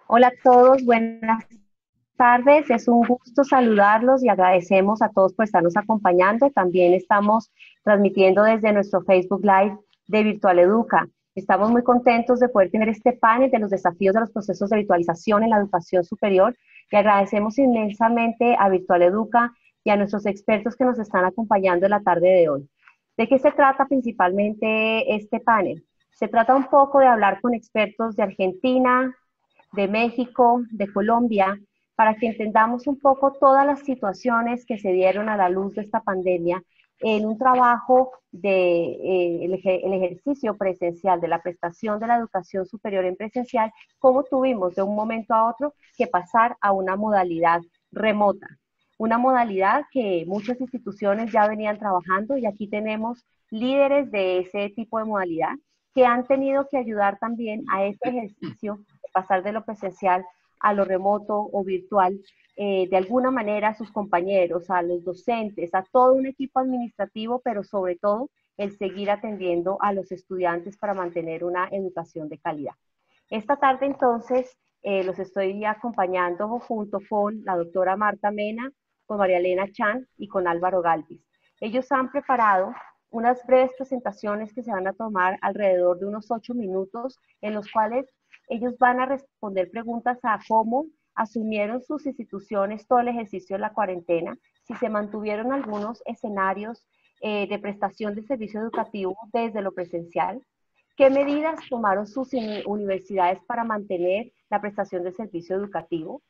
Hola a todos, buenas tardes. Es un gusto saludarlos y agradecemos a todos por estarnos acompañando. También estamos transmitiendo desde nuestro Facebook Live de Virtual Educa. Estamos muy contentos de poder tener este panel de los desafíos de los procesos de virtualización en la educación superior y agradecemos inmensamente a Virtual Educa y a nuestros expertos que nos están acompañando en la tarde de hoy. ¿De qué se trata principalmente este panel? Se trata un poco de hablar con expertos de Argentina, de México, de Colombia, para que entendamos un poco todas las situaciones que se dieron a la luz de esta pandemia en un trabajo de el ejercicio presencial, de la prestación de la educación superior en presencial, cómo tuvimos de un momento a otro que pasar a una modalidad remota. Una modalidad que muchas instituciones ya venían trabajando y aquí tenemos líderes de ese tipo de modalidad que han tenido que ayudar también a este ejercicio pasar de lo presencial a lo remoto o virtual, de alguna manera a sus compañeros, a los docentes, a todo un equipo administrativo, pero sobre todo el seguir atendiendo a los estudiantes para mantener una educación de calidad. Esta tarde entonces los estoy acompañando junto con la doctora Marta Mena, con María Elena Chan y con Álvaro Galvis. Ellos han preparado unas breves presentaciones que se van a tomar alrededor de unos 8 minutos, en los cuales ellos van a responder preguntas a cómo asumieron sus instituciones todo el ejercicio de la cuarentena, si se mantuvieron algunos escenarios de prestación de servicio educativo desde lo presencial, qué medidas tomaron sus universidades para mantener la prestación de servicio educativo,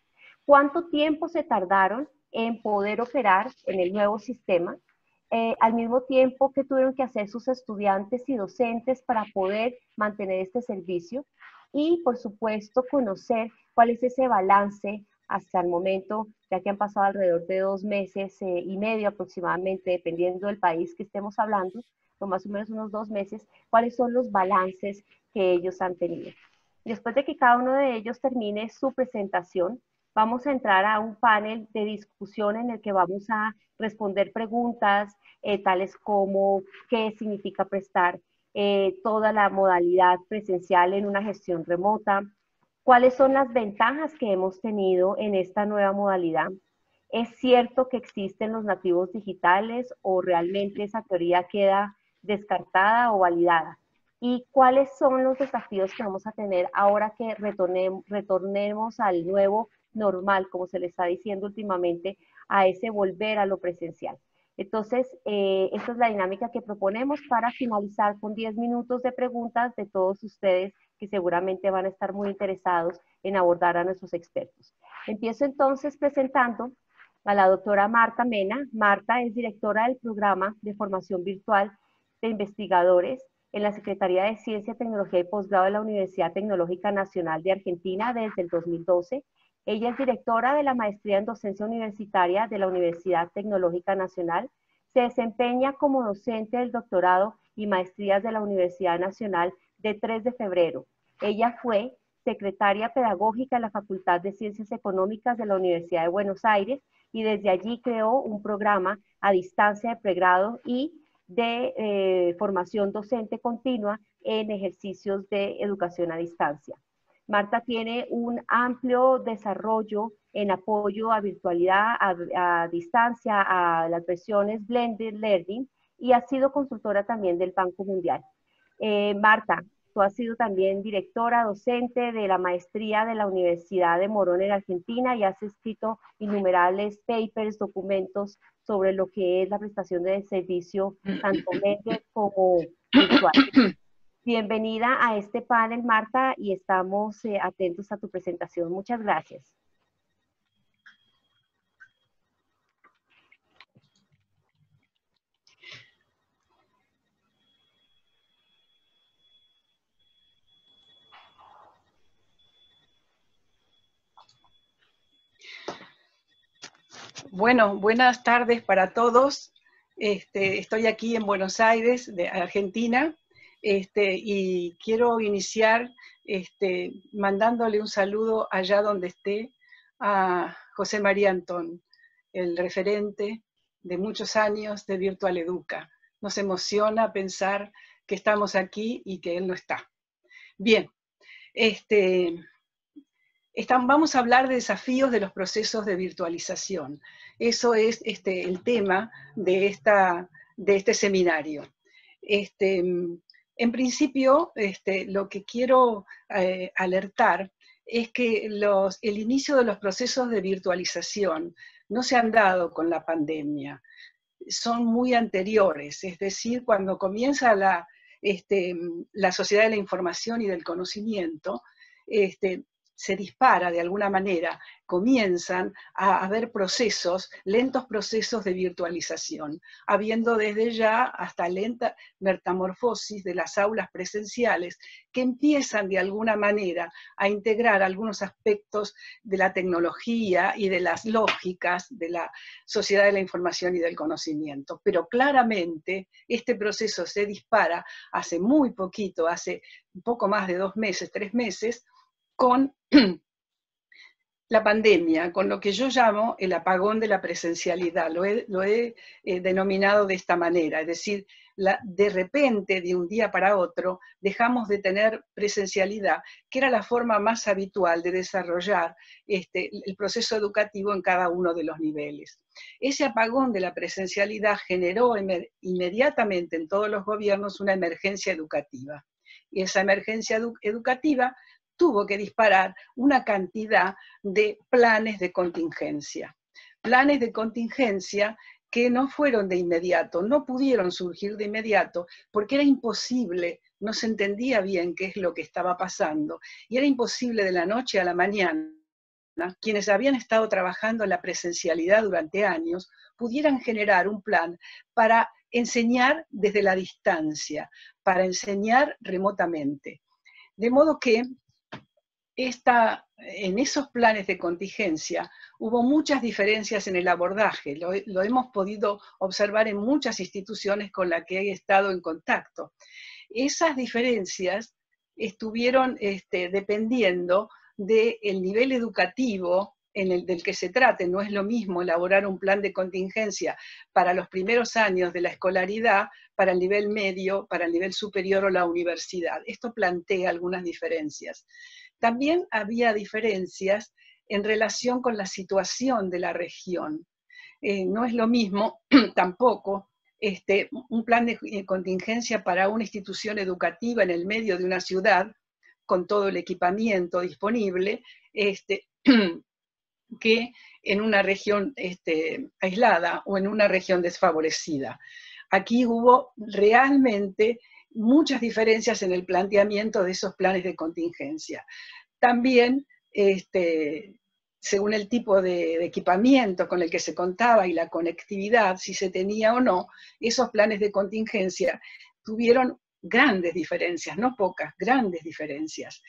cuánto tiempo se tardaron en poder operar en el nuevo sistema, al mismo tiempo que tuvieron que hacer sus estudiantes y docentes para poder mantener este servicio y, por supuesto, conocer cuál es ese balance hasta el momento, ya que han pasado alrededor de 2 meses y medio aproximadamente, dependiendo del país que estemos hablando, o más o menos unos 2 meses, cuáles son los balances que ellos han tenido. Después de que cada uno de ellos termine su presentación, vamos a entrar a un panel de discusión en el que vamos a responder preguntas tales como qué significa prestar toda la modalidad presencial en una gestión remota, cuáles son las ventajas que hemos tenido en esta nueva modalidad. ¿Es cierto que existen los nativos digitales o realmente esa teoría queda descartada o validada? ¿Y cuáles son los desafíos que vamos a tener ahora que retornemos al nuevo normal, como se le está diciendo últimamente, a ese volver a lo presencial? Entonces, esta es la dinámica que proponemos para finalizar con 10 minutos de preguntas de todos ustedes que seguramente van a estar muy interesados en abordar a nuestros expertos. Empiezo entonces presentando a la doctora Marta Mena. Marta es directora del programa de formación virtual de investigadores en la Secretaría de Ciencia, Tecnología y Posgrado de la Universidad Tecnológica Nacional de Argentina desde el 2012. Ella es directora de la maestría en docencia universitaria de la Universidad Tecnológica Nacional. Se desempeña como docente del doctorado y maestrías de la Universidad Nacional de 3 de febrero. Ella fue secretaria pedagógica de la Facultad de Ciencias Económicas de la Universidad de Buenos Aires y desde allí creó un programa a distancia de pregrado y de formación docente continua en ejercicios de educación a distancia. Marta tiene un amplio desarrollo en apoyo a virtualidad, a distancia, a las versiones Blended Learning y ha sido consultora también del Banco Mundial. Marta, tú has sido también directora docente de la maestría de la Universidad de Morón en Argentina y has escrito innumerables papers, documentos sobre lo que es la prestación de servicio tanto medio como virtual. Bienvenida a este panel, Marta, y estamos atentos a tu presentación. Muchas gracias. Bueno, buenas tardes para todos. Estoy aquí en Buenos Aires, de Argentina, y quiero iniciar mandándole un saludo allá donde esté a José María Antón, el referente de muchos años de Virtual Educa. Nos emociona pensar que estamos aquí y que él no está. Bien, Vamos a hablar de desafíos de los procesos de virtualización. Eso es el tema de este seminario. En principio, lo que quiero alertar es que el inicio de los procesos de virtualización no se han dado con la pandemia, son muy anteriores, es decir, cuando comienza la sociedad de la información y del conocimiento, se dispara de alguna manera, comienzan a haber lentos procesos de virtualización, habiendo desde ya hasta lenta metamorfosis de las aulas presenciales que empiezan de alguna manera a integrar algunos aspectos de la tecnología y de las lógicas de la sociedad de la información y del conocimiento. Pero claramente este proceso se dispara hace muy poquito, hace un poco más de 2 meses, 3 meses, con la pandemia, con lo que yo llamo el apagón de la presencialidad. Lo he denominado de esta manera, es decir, de repente, de un día para otro, dejamos de tener presencialidad, que era la forma más habitual de desarrollar el proceso educativo en cada uno de los niveles. Ese apagón de la presencialidad generó inmediatamente en todos los gobiernos una emergencia educativa. Y esa emergencia educativa tuvo que disparar una cantidad de planes de contingencia. Planes de contingencia que no fueron de inmediato, no pudieron surgir de inmediato, porque era imposible, no se entendía bien qué es lo que estaba pasando, y era imposible de la noche a la mañana, quienes habían estado trabajando en la presencialidad durante años, pudieran generar un plan para enseñar desde la distancia, para enseñar remotamente. De modo que en esos planes de contingencia hubo muchas diferencias en el abordaje, lo hemos podido observar en muchas instituciones con las que he estado en contacto. Esas diferencias estuvieron dependiendo del nivel educativo del que se trate. No es lo mismo elaborar un plan de contingencia para los primeros años de la escolaridad, para el nivel medio, para el nivel superior o la universidad. Esto plantea algunas diferencias. También había diferencias en relación con la situación de la región. No es lo mismo tampoco un plan de contingencia para una institución educativa en el medio de una ciudad, con todo el equipamiento disponible, que en una región aislada o en una región desfavorecida. Aquí hubo realmente muchas diferencias en el planteamiento de esos planes de contingencia. También, según el tipo de equipamiento con el que se contaba y la conectividad, si se tenía o no, esos planes de contingencia tuvieron grandes diferencias, no pocas, grandes diferencias.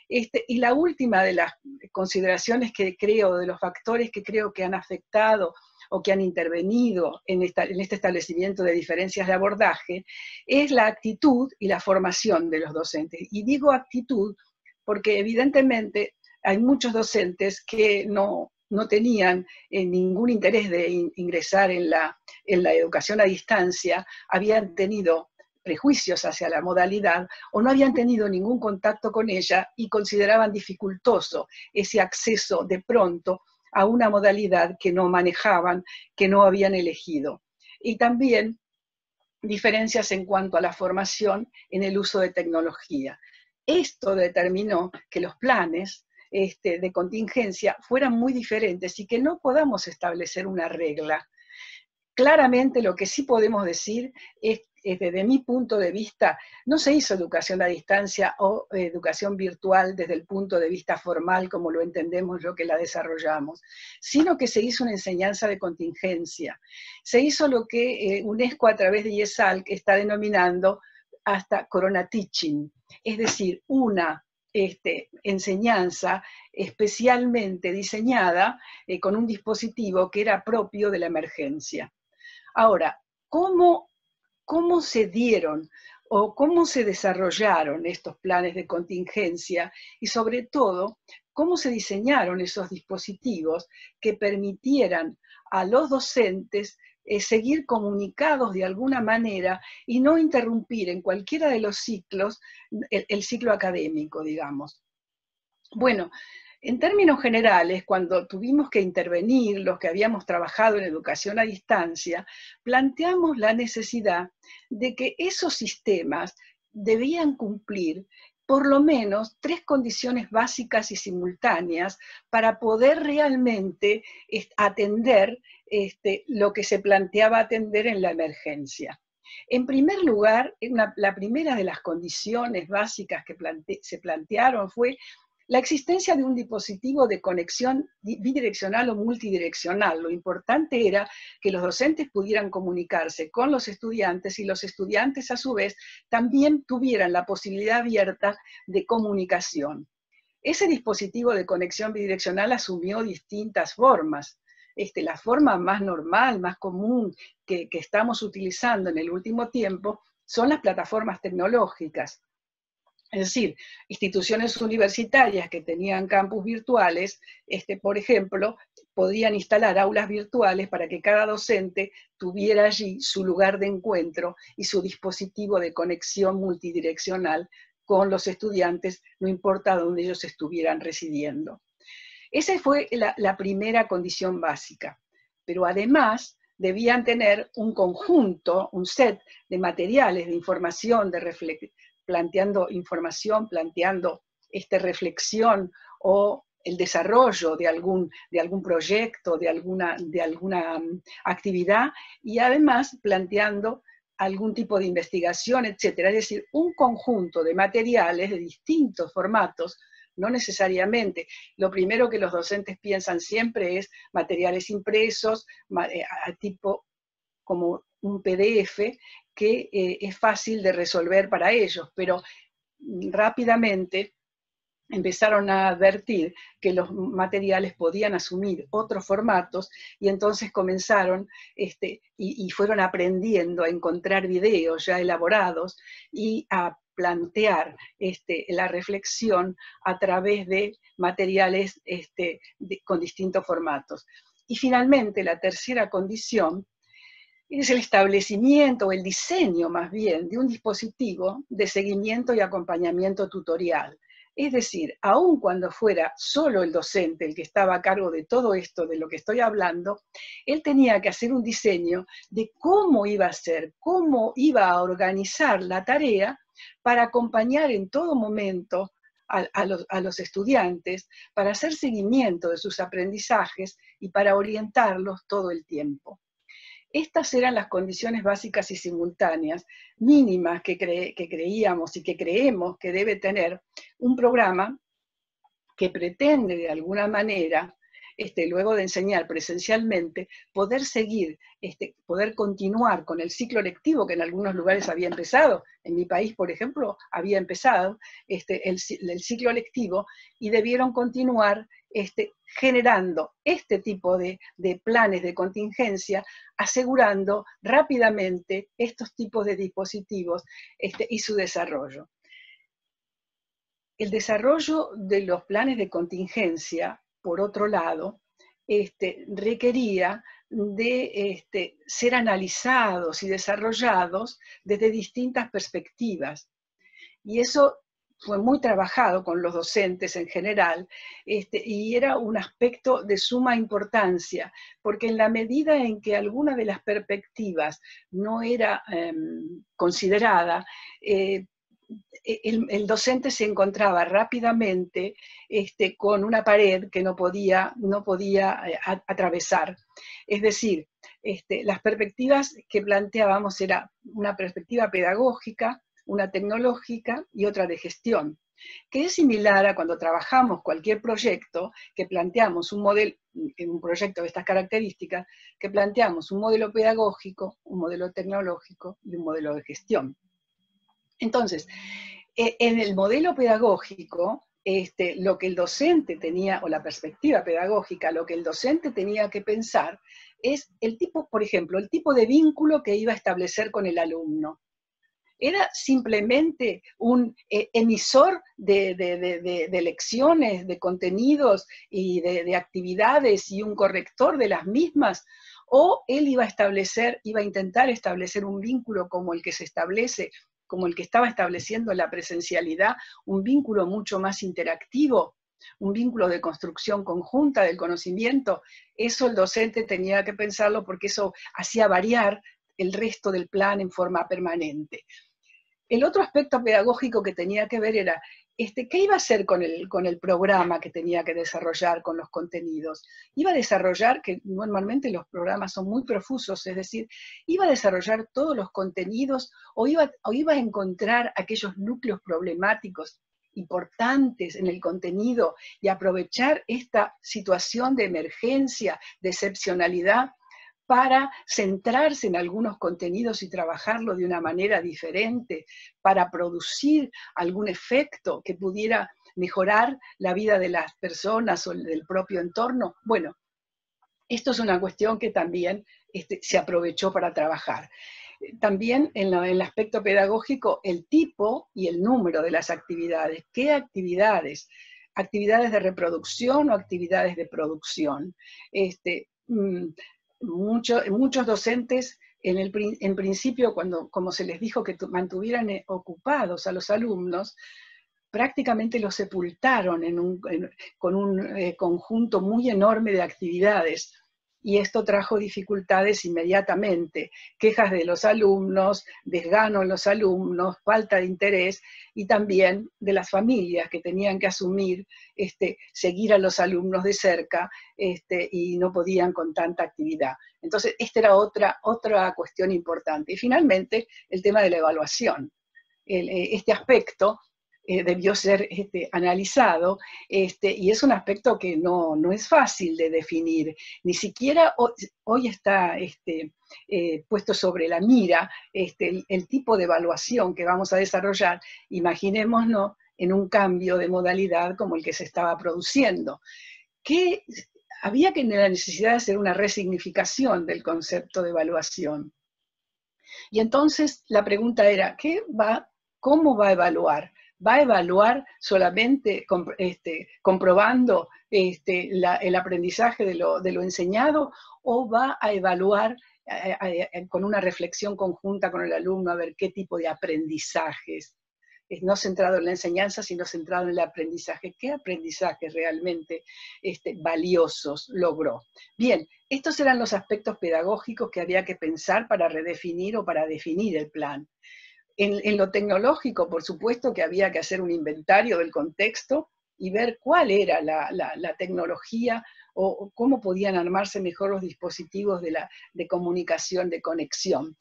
Y la última de las consideraciones que creo, de los factores que creo que han afectado o que han intervenido en este establecimiento de diferencias de abordaje, es la actitud y la formación de los docentes. Y digo actitud porque evidentemente hay muchos docentes que no tenían ningún interés de ingresar en la educación a distancia, habían tenido prejuicios hacia la modalidad o no habían tenido ningún contacto con ella y consideraban dificultoso ese acceso de pronto a una modalidad que no manejaban, que no habían elegido. Y también diferencias en cuanto a la formación en el uso de tecnología. Esto determinó que los planes de contingencia fueran muy diferentes y que no podamos establecer una regla. Claramente lo que sí podemos decir es desde mi punto de vista, no se hizo educación a distancia o educación virtual desde el punto de vista formal, como lo entendemos lo que la desarrollamos, sino que se hizo una enseñanza de contingencia. Se hizo lo que UNESCO a través de IESAL está denominando hasta Corona Teaching, es decir, una enseñanza especialmente diseñada con un dispositivo que era propio de la emergencia. Ahora, ¿cómo se dieron o cómo se desarrollaron estos planes de contingencia y sobre todo, cómo se diseñaron esos dispositivos que permitieran a los docentes seguir comunicados de alguna manera y no interrumpir en cualquiera de los ciclos el ciclo académico, digamos? Bueno, En términos generales, cuando tuvimos que intervenir los que habíamos trabajado en educación a distancia, planteamos la necesidad de que esos sistemas debían cumplir por lo menos 3 condiciones básicas y simultáneas para poder realmente atender lo que se planteaba atender en la emergencia. En primer lugar, la primera de las condiciones básicas que se plantearon fue la existencia de un dispositivo de conexión bidireccional o multidireccional. Lo importante era que los docentes pudieran comunicarse con los estudiantes y los estudiantes a su vez también tuvieran la posibilidad abierta de comunicación. Ese dispositivo de conexión bidireccional asumió distintas formas. La forma más normal, más común que estamos utilizando en el último tiempo son las plataformas tecnológicas. Es decir, instituciones universitarias que tenían campus virtuales, por ejemplo, podían instalar aulas virtuales para que cada docente tuviera allí su lugar de encuentro y su dispositivo de conexión multidireccional con los estudiantes, no importa dónde ellos estuvieran residiendo. Esa fue la primera condición básica. Pero además debían tener un conjunto, un set de materiales, de información, planteando información, planteando reflexión o el desarrollo de algún proyecto, de alguna actividad, y además planteando algún tipo de investigación, etc. Es decir, un conjunto de materiales de distintos formatos, no necesariamente. Lo primero que los docentes piensan siempre es materiales impresos, tipo como un PDF, que es fácil de resolver para ellos, pero rápidamente empezaron a advertir que los materiales podían asumir otros formatos y entonces comenzaron y fueron aprendiendo a encontrar videos ya elaborados y a plantear la reflexión a través de materiales con distintos formatos. Y finalmente, la tercera condición es el establecimiento, o el diseño más bien, de un dispositivo de seguimiento y acompañamiento tutorial. Es decir, aun cuando fuera solo el docente el que estaba a cargo de todo esto de lo que estoy hablando, él tenía que hacer un diseño de cómo iba a ser, cómo iba a organizar la tarea para acompañar en todo momento a los estudiantes, para hacer seguimiento de sus aprendizajes y para orientarlos todo el tiempo. Estas eran las condiciones básicas y simultáneas, mínimas que creíamos y que creemos que debe tener un programa que pretende de alguna manera, luego de enseñar presencialmente, poder seguir, poder continuar con el ciclo lectivo que en algunos lugares había empezado. En mi país, por ejemplo, había empezado el ciclo lectivo y debieron continuar generando este tipo de planes de contingencia, asegurando rápidamente estos tipos de dispositivos y su desarrollo. El desarrollo de los planes de contingencia, por otro lado, requería de ser analizados y desarrollados desde distintas perspectivas. Y eso fue muy trabajado con los docentes en general, y era un aspecto de suma importancia, porque en la medida en que alguna de las perspectivas no era considerada, el docente se encontraba rápidamente con una pared que no podía atravesar. Es decir, las perspectivas que planteábamos era una perspectiva pedagógica, una tecnológica y otra de gestión, que es similar a cuando trabajamos cualquier proyecto, que planteamos un modelo, en un proyecto de estas características, que planteamos un modelo pedagógico, un modelo tecnológico y un modelo de gestión. Entonces, en el modelo pedagógico, lo que el docente tenía, o la perspectiva pedagógica, lo que el docente tenía que pensar es el tipo, por ejemplo, el tipo de vínculo que iba a establecer con el alumno. Era simplemente un emisor de lecciones, de contenidos y de actividades y un corrector de las mismas, o él iba a intentar establecer un vínculo como el que se establece, como el que estaba estableciendo la presencialidad, un vínculo mucho más interactivo. un vínculo de construcción conjunta del conocimiento, eso el docente tenía que pensarlo porque eso hacía variar el resto del plan en forma permanente. El otro aspecto pedagógico que tenía que ver era qué iba a hacer con el programa que tenía que desarrollar, con los contenidos. Iba a desarrollar, que normalmente los programas son muy profusos, es decir, iba a desarrollar todos los contenidos o iba a encontrar aquellos núcleos problemáticos importantes en el contenido y aprovechar esta situación de emergencia, de excepcionalidad, para centrarse en algunos contenidos y trabajarlo de una manera diferente, para producir algún efecto que pudiera mejorar la vida de las personas o del propio entorno. Bueno, esto es una cuestión que también se aprovechó para trabajar. También en el aspecto pedagógico, el tipo y el número de las actividades. ¿Qué actividades? ¿Actividades de reproducción o actividades de producción? Muchos docentes, en principio, como se les dijo que mantuvieran ocupados a los alumnos, prácticamente los sepultaron con un conjunto muy enorme de actividades. Y esto trajo dificultades inmediatamente, quejas de los alumnos, desgano en los alumnos, falta de interés, y también de las familias que tenían que asumir seguir a los alumnos de cerca y no podían con tanta actividad. Entonces, esta era otra cuestión importante. Y finalmente, el tema de la evaluación. Este aspecto debió ser analizado, y es un aspecto que no es fácil de definir, ni siquiera hoy está puesto sobre la mira el tipo de evaluación que vamos a desarrollar, imaginémonos en un cambio de modalidad como el que se estaba produciendo. Había la necesidad de hacer una resignificación del concepto de evaluación. Y entonces la pregunta era, ¿cómo va a evaluar? ¿Va a evaluar solamente comprobando el aprendizaje de lo enseñado, o va a evaluar con una reflexión conjunta con el alumno a ver qué tipo de aprendizajes? No centrado en la enseñanza, sino centrado en el aprendizaje. ¿Qué aprendizajes realmente valiosos logró? Bien, estos eran los aspectos pedagógicos que había que pensar para redefinir o para definir el plan. En lo tecnológico, por supuesto que había que hacer un inventario del contexto y ver cuál era la tecnología o cómo podían armarse mejor los dispositivos de comunicación, de conexión.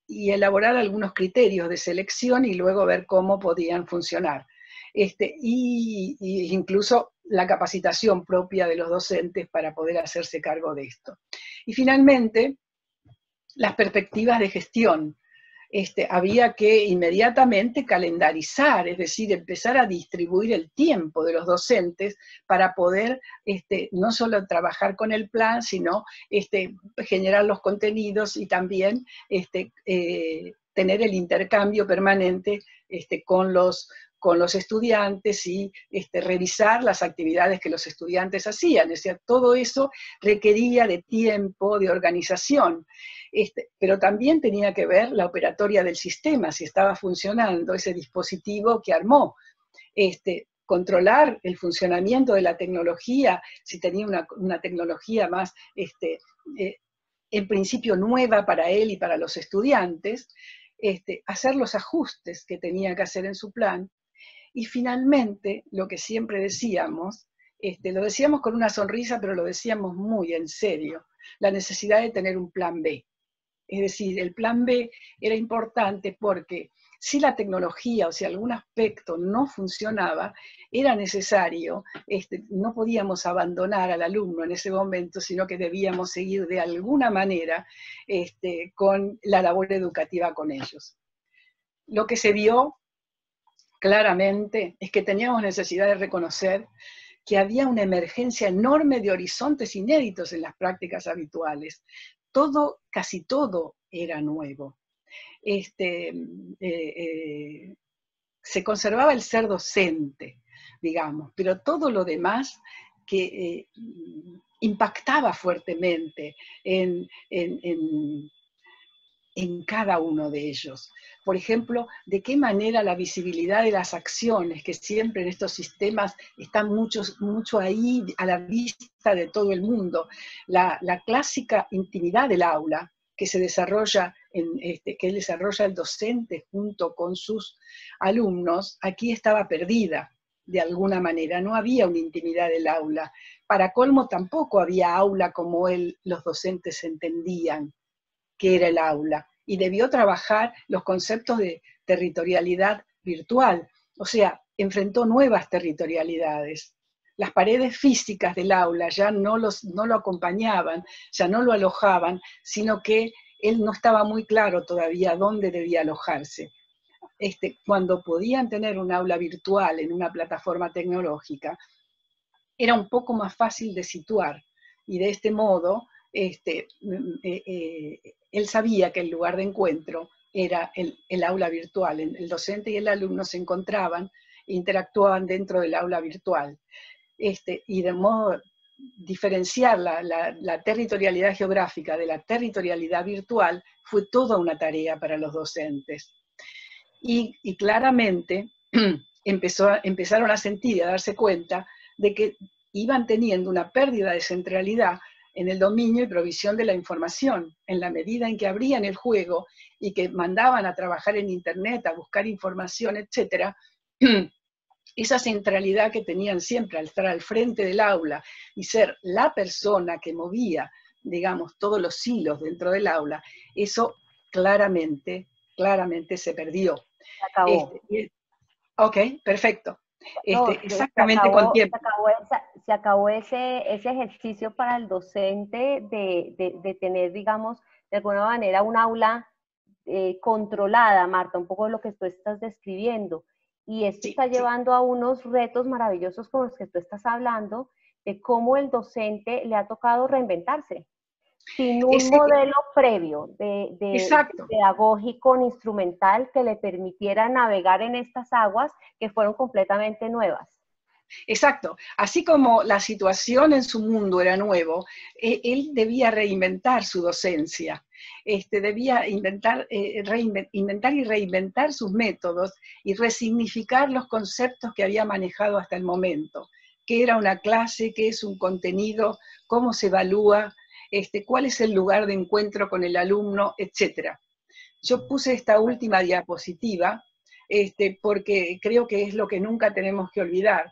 Y elaborar algunos criterios de selección y luego ver cómo podían funcionar. Y incluso la capacitación propia de los docentes para poder hacerse cargo de esto. Y finalmente, las perspectivas de gestión. Había que inmediatamente calendarizar, es decir, empezar a distribuir el tiempo de los docentes para poder no solo trabajar con el plan, sino generar los contenidos y también tener el intercambio permanente con los estudiantes y revisar las actividades que los estudiantes hacían. O sea, todo eso requería de tiempo, de organización. Pero también tenía que ver la operatoria del sistema, si estaba funcionando ese dispositivo que armó. Controlar el funcionamiento de la tecnología, si tenía una tecnología más, en principio nueva para él y para los estudiantes, hacer los ajustes que tenía que hacer en su plan. Y finalmente, lo que siempre decíamos, lo decíamos con una sonrisa, pero lo decíamos muy en serio, la necesidad de tener un plan B. Es decir, el plan B era importante porque si la tecnología o si algún aspecto no funcionaba, era necesario, no podíamos abandonar al alumno en ese momento, sino que debíamos seguir de alguna manera con la labor educativa con ellos. Lo que se vio claramente es que teníamos necesidad de reconocer que había una emergencia enorme de horizontes inéditos en las prácticas habituales. Casi todo era nuevo. Se conservaba el ser docente, digamos, pero todo lo demás que impactaba fuertemente en en cada uno de ellos. Por ejemplo, de qué manera la visibilidad de las acciones, que siempre en estos sistemas están mucho ahí a la vista de todo el mundo, la clásica intimidad del aula que se desarrolla, que desarrolla el docente junto con sus alumnos, aquí estaba perdida de alguna manera, no había una intimidad del aula. Para colmo tampoco había aula como los docentes entendían que era el aula, y debió trabajar los conceptos de territorialidad virtual, o sea, enfrentó nuevas territorialidades. Las paredes físicas del aula ya no lo acompañaban, ya no lo alojaban, sino que él no estaba muy claro todavía dónde debía alojarse. Cuando podían tener un aula virtual en una plataforma tecnológica, era un poco más fácil de situar, y de este modo él sabía que el lugar de encuentro era el aula virtual. El docente y el alumno se encontraban e interactuaban dentro del aula virtual. Y de modo diferenciar la territorialidad geográfica de la territorialidad virtual fue toda una tarea para los docentes. Y claramente empezaron a sentir y a darse cuenta de que iban teniendo una pérdida de centralidad en el dominio y provisión de la información, en la medida en que abrían el juego y que mandaban a trabajar en Internet, a buscar información, etc., esa centralidad que tenían siempre al estar al frente del aula y ser la persona que movía, digamos, todos los hilos dentro del aula, eso claramente se perdió. Se acabó. Ok, perfecto. No, Exactamente con tiempo. se acabó ese ejercicio para el docente de tener, digamos, de alguna manera un aula controlada, Marta, un poco de lo que tú estás describiendo. Y esto está llevando a unos retos maravillosos con los que tú estás hablando, de cómo el docente le ha tocado reinventarse, sin un modelo previo de pedagógico ni instrumental que le permitiera navegar en estas aguas que fueron completamente nuevas. Exacto. Así como la situación en su mundo era nuevo, él debía reinventar su docencia. Debía inventar y reinventar sus métodos y resignificar los conceptos que había manejado hasta el momento. ¿Qué era una clase? ¿Qué es un contenido? ¿Cómo se evalúa? ¿Cuál es el lugar de encuentro con el alumno? Etcétera. Yo puse esta última diapositiva porque creo que es lo que nunca tenemos que olvidar.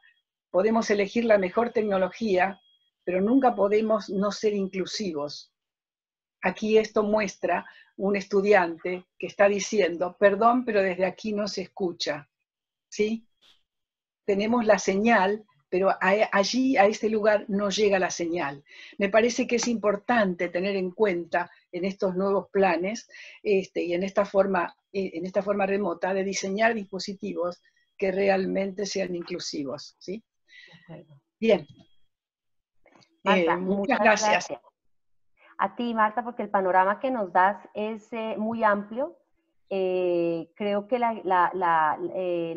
Podemos elegir la mejor tecnología, pero nunca podemos no ser inclusivos. Aquí esto muestra un estudiante que está diciendo, perdón, pero desde aquí no se escucha, ¿sí? Tenemos la señal, pero allí, a este lugar, no llega la señal. Me parece que es importante tener en cuenta en estos nuevos planes y en esta forma remota de diseñar dispositivos que realmente sean inclusivos, ¿sí? Bien. Marta, Muchas gracias. A ti, Marta, porque el panorama que nos das es muy amplio. Creo que la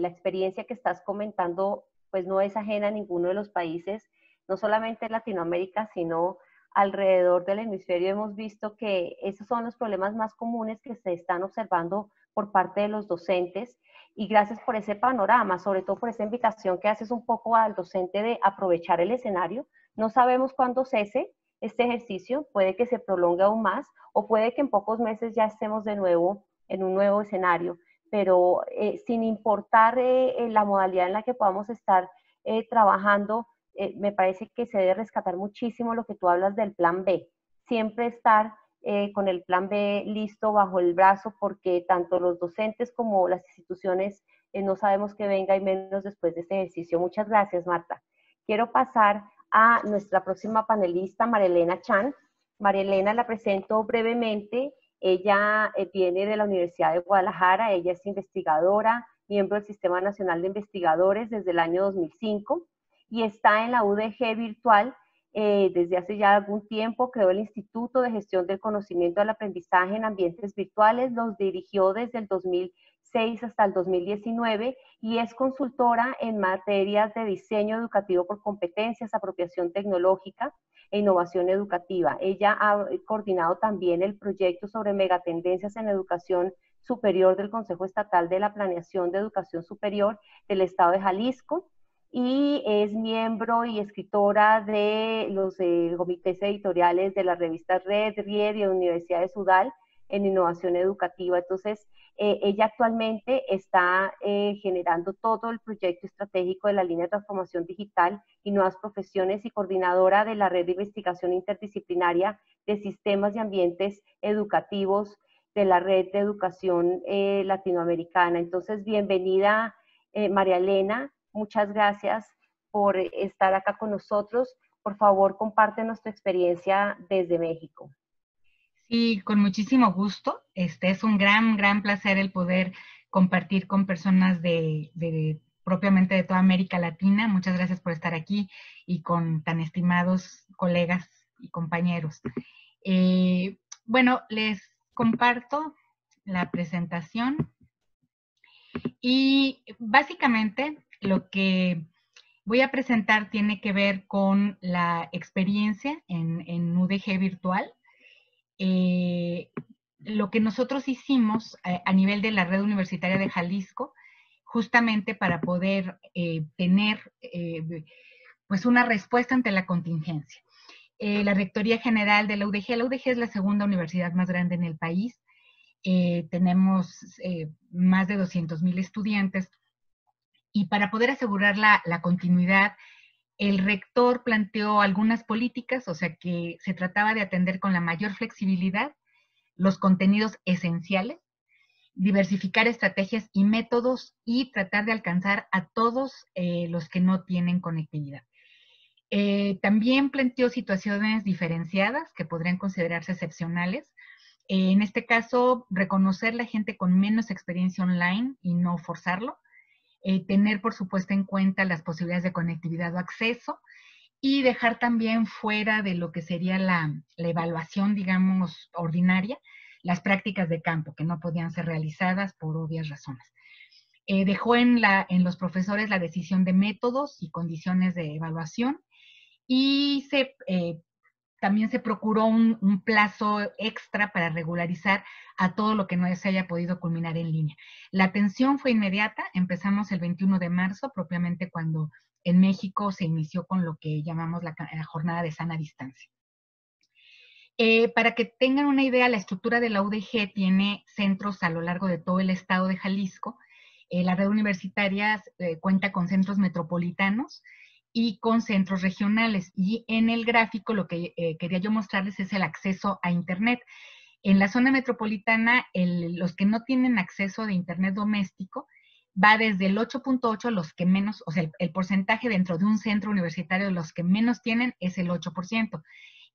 experiencia que estás comentando pues no es ajena a ninguno de los países, no solamente en Latinoamérica, sino alrededor del hemisferio. Hemos visto que esos son los problemas más comunes que se están observando por parte de los docentes, y gracias por ese panorama, sobre todo por esa invitación que haces un poco al docente de aprovechar el escenario. No sabemos cuándo cese este ejercicio, puede que se prolongue aún más o puede que en pocos meses ya estemos de nuevo en un nuevo escenario, pero sin importar la modalidad en la que podamos estar trabajando, me parece que se debe rescatar muchísimo lo que tú hablas del plan B, siempre estar con el plan B listo bajo el brazo, porque tanto los docentes como las instituciones no sabemos que venga, y menos después de este ejercicio. Muchas gracias, Marta. Quiero pasar a nuestra próxima panelista, Marielena Chan. Marielena la presento brevemente. Ella viene de la Universidad de Guadalajara, ella es investigadora, miembro del Sistema Nacional de Investigadores desde el año 2005 y está en la UDG virtual desde hace ya algún tiempo. Creó el Instituto de Gestión del Conocimiento del Aprendizaje en Ambientes Virtuales, los dirigió desde el 2006 2006 hasta el 2019 y es consultora en materias de diseño educativo por competencias, apropiación tecnológica e innovación educativa. Ella ha coordinado también el proyecto sobre megatendencias en educación superior del Consejo Estatal de la Planeación de Educación Superior del Estado de Jalisco y es miembro y escritora de los comités editoriales de las revistas Red, RIED y Universidad de Sudal en innovación educativa. Entonces, ella actualmente está generando todo el proyecto estratégico de la línea de transformación digital y nuevas profesiones y coordinadora de la red de investigación interdisciplinaria de sistemas y ambientes educativos de la red de educación latinoamericana. Entonces, bienvenida María Elena, muchas gracias por estar acá con nosotros. Por favor, compártenos tu experiencia desde México. Sí, con muchísimo gusto. Es un gran placer el poder compartir con personas propiamente de toda América Latina. Muchas gracias por estar aquí y con tan estimados colegas y compañeros. Bueno, les comparto la presentación y básicamente lo que voy a presentar tiene que ver con la experiencia en UDG virtual. Lo que nosotros hicimos a nivel de la red universitaria de Jalisco, justamente para poder tener pues una respuesta ante la contingencia. La Rectoría General de la UDG es la segunda universidad más grande en el país, tenemos más de 200,000 estudiantes, y para poder asegurar la continuidad, el rector planteó algunas políticas, o sea que se trataba de atender con la mayor flexibilidad los contenidos esenciales, diversificar estrategias y métodos y tratar de alcanzar a todos los que no tienen conectividad. También planteó situaciones diferenciadas que podrían considerarse excepcionales. En este caso, reconocer la gente con menos experiencia online y no forzarlo. Tener, por supuesto, en cuenta las posibilidades de conectividad o acceso y dejar también fuera de lo que sería la evaluación, digamos, ordinaria, las prácticas de campo que no podían ser realizadas por obvias razones. Dejó en los profesores la decisión de métodos y condiciones de evaluación y también se procuró un plazo extra para regularizar a todo lo que no se haya podido culminar en línea. La atención fue inmediata, empezamos el 21 de marzo, propiamente cuando en México se inició con lo que llamamos la jornada de sana distancia. Para que tengan una idea, la estructura de la UDG tiene centros a lo largo de todo el estado de Jalisco. La red universitaria cuenta con centros metropolitanos y con centros regionales. Y en el gráfico lo que quería yo mostrarles es el acceso a Internet. En la zona metropolitana, los que no tienen acceso de Internet doméstico va desde el 8.8 los que menos, o sea, el porcentaje dentro de un centro universitario de los que menos tienen es el 8%.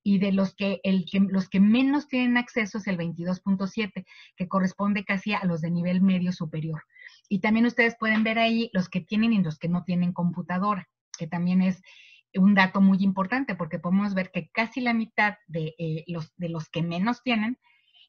Y de los que menos tienen acceso es el 22.7, que corresponde casi a los de nivel medio superior. Y también ustedes pueden ver ahí los que tienen y los que no tienen computadora, que también es un dato muy importante, porque podemos ver que casi la mitad de los que menos tienen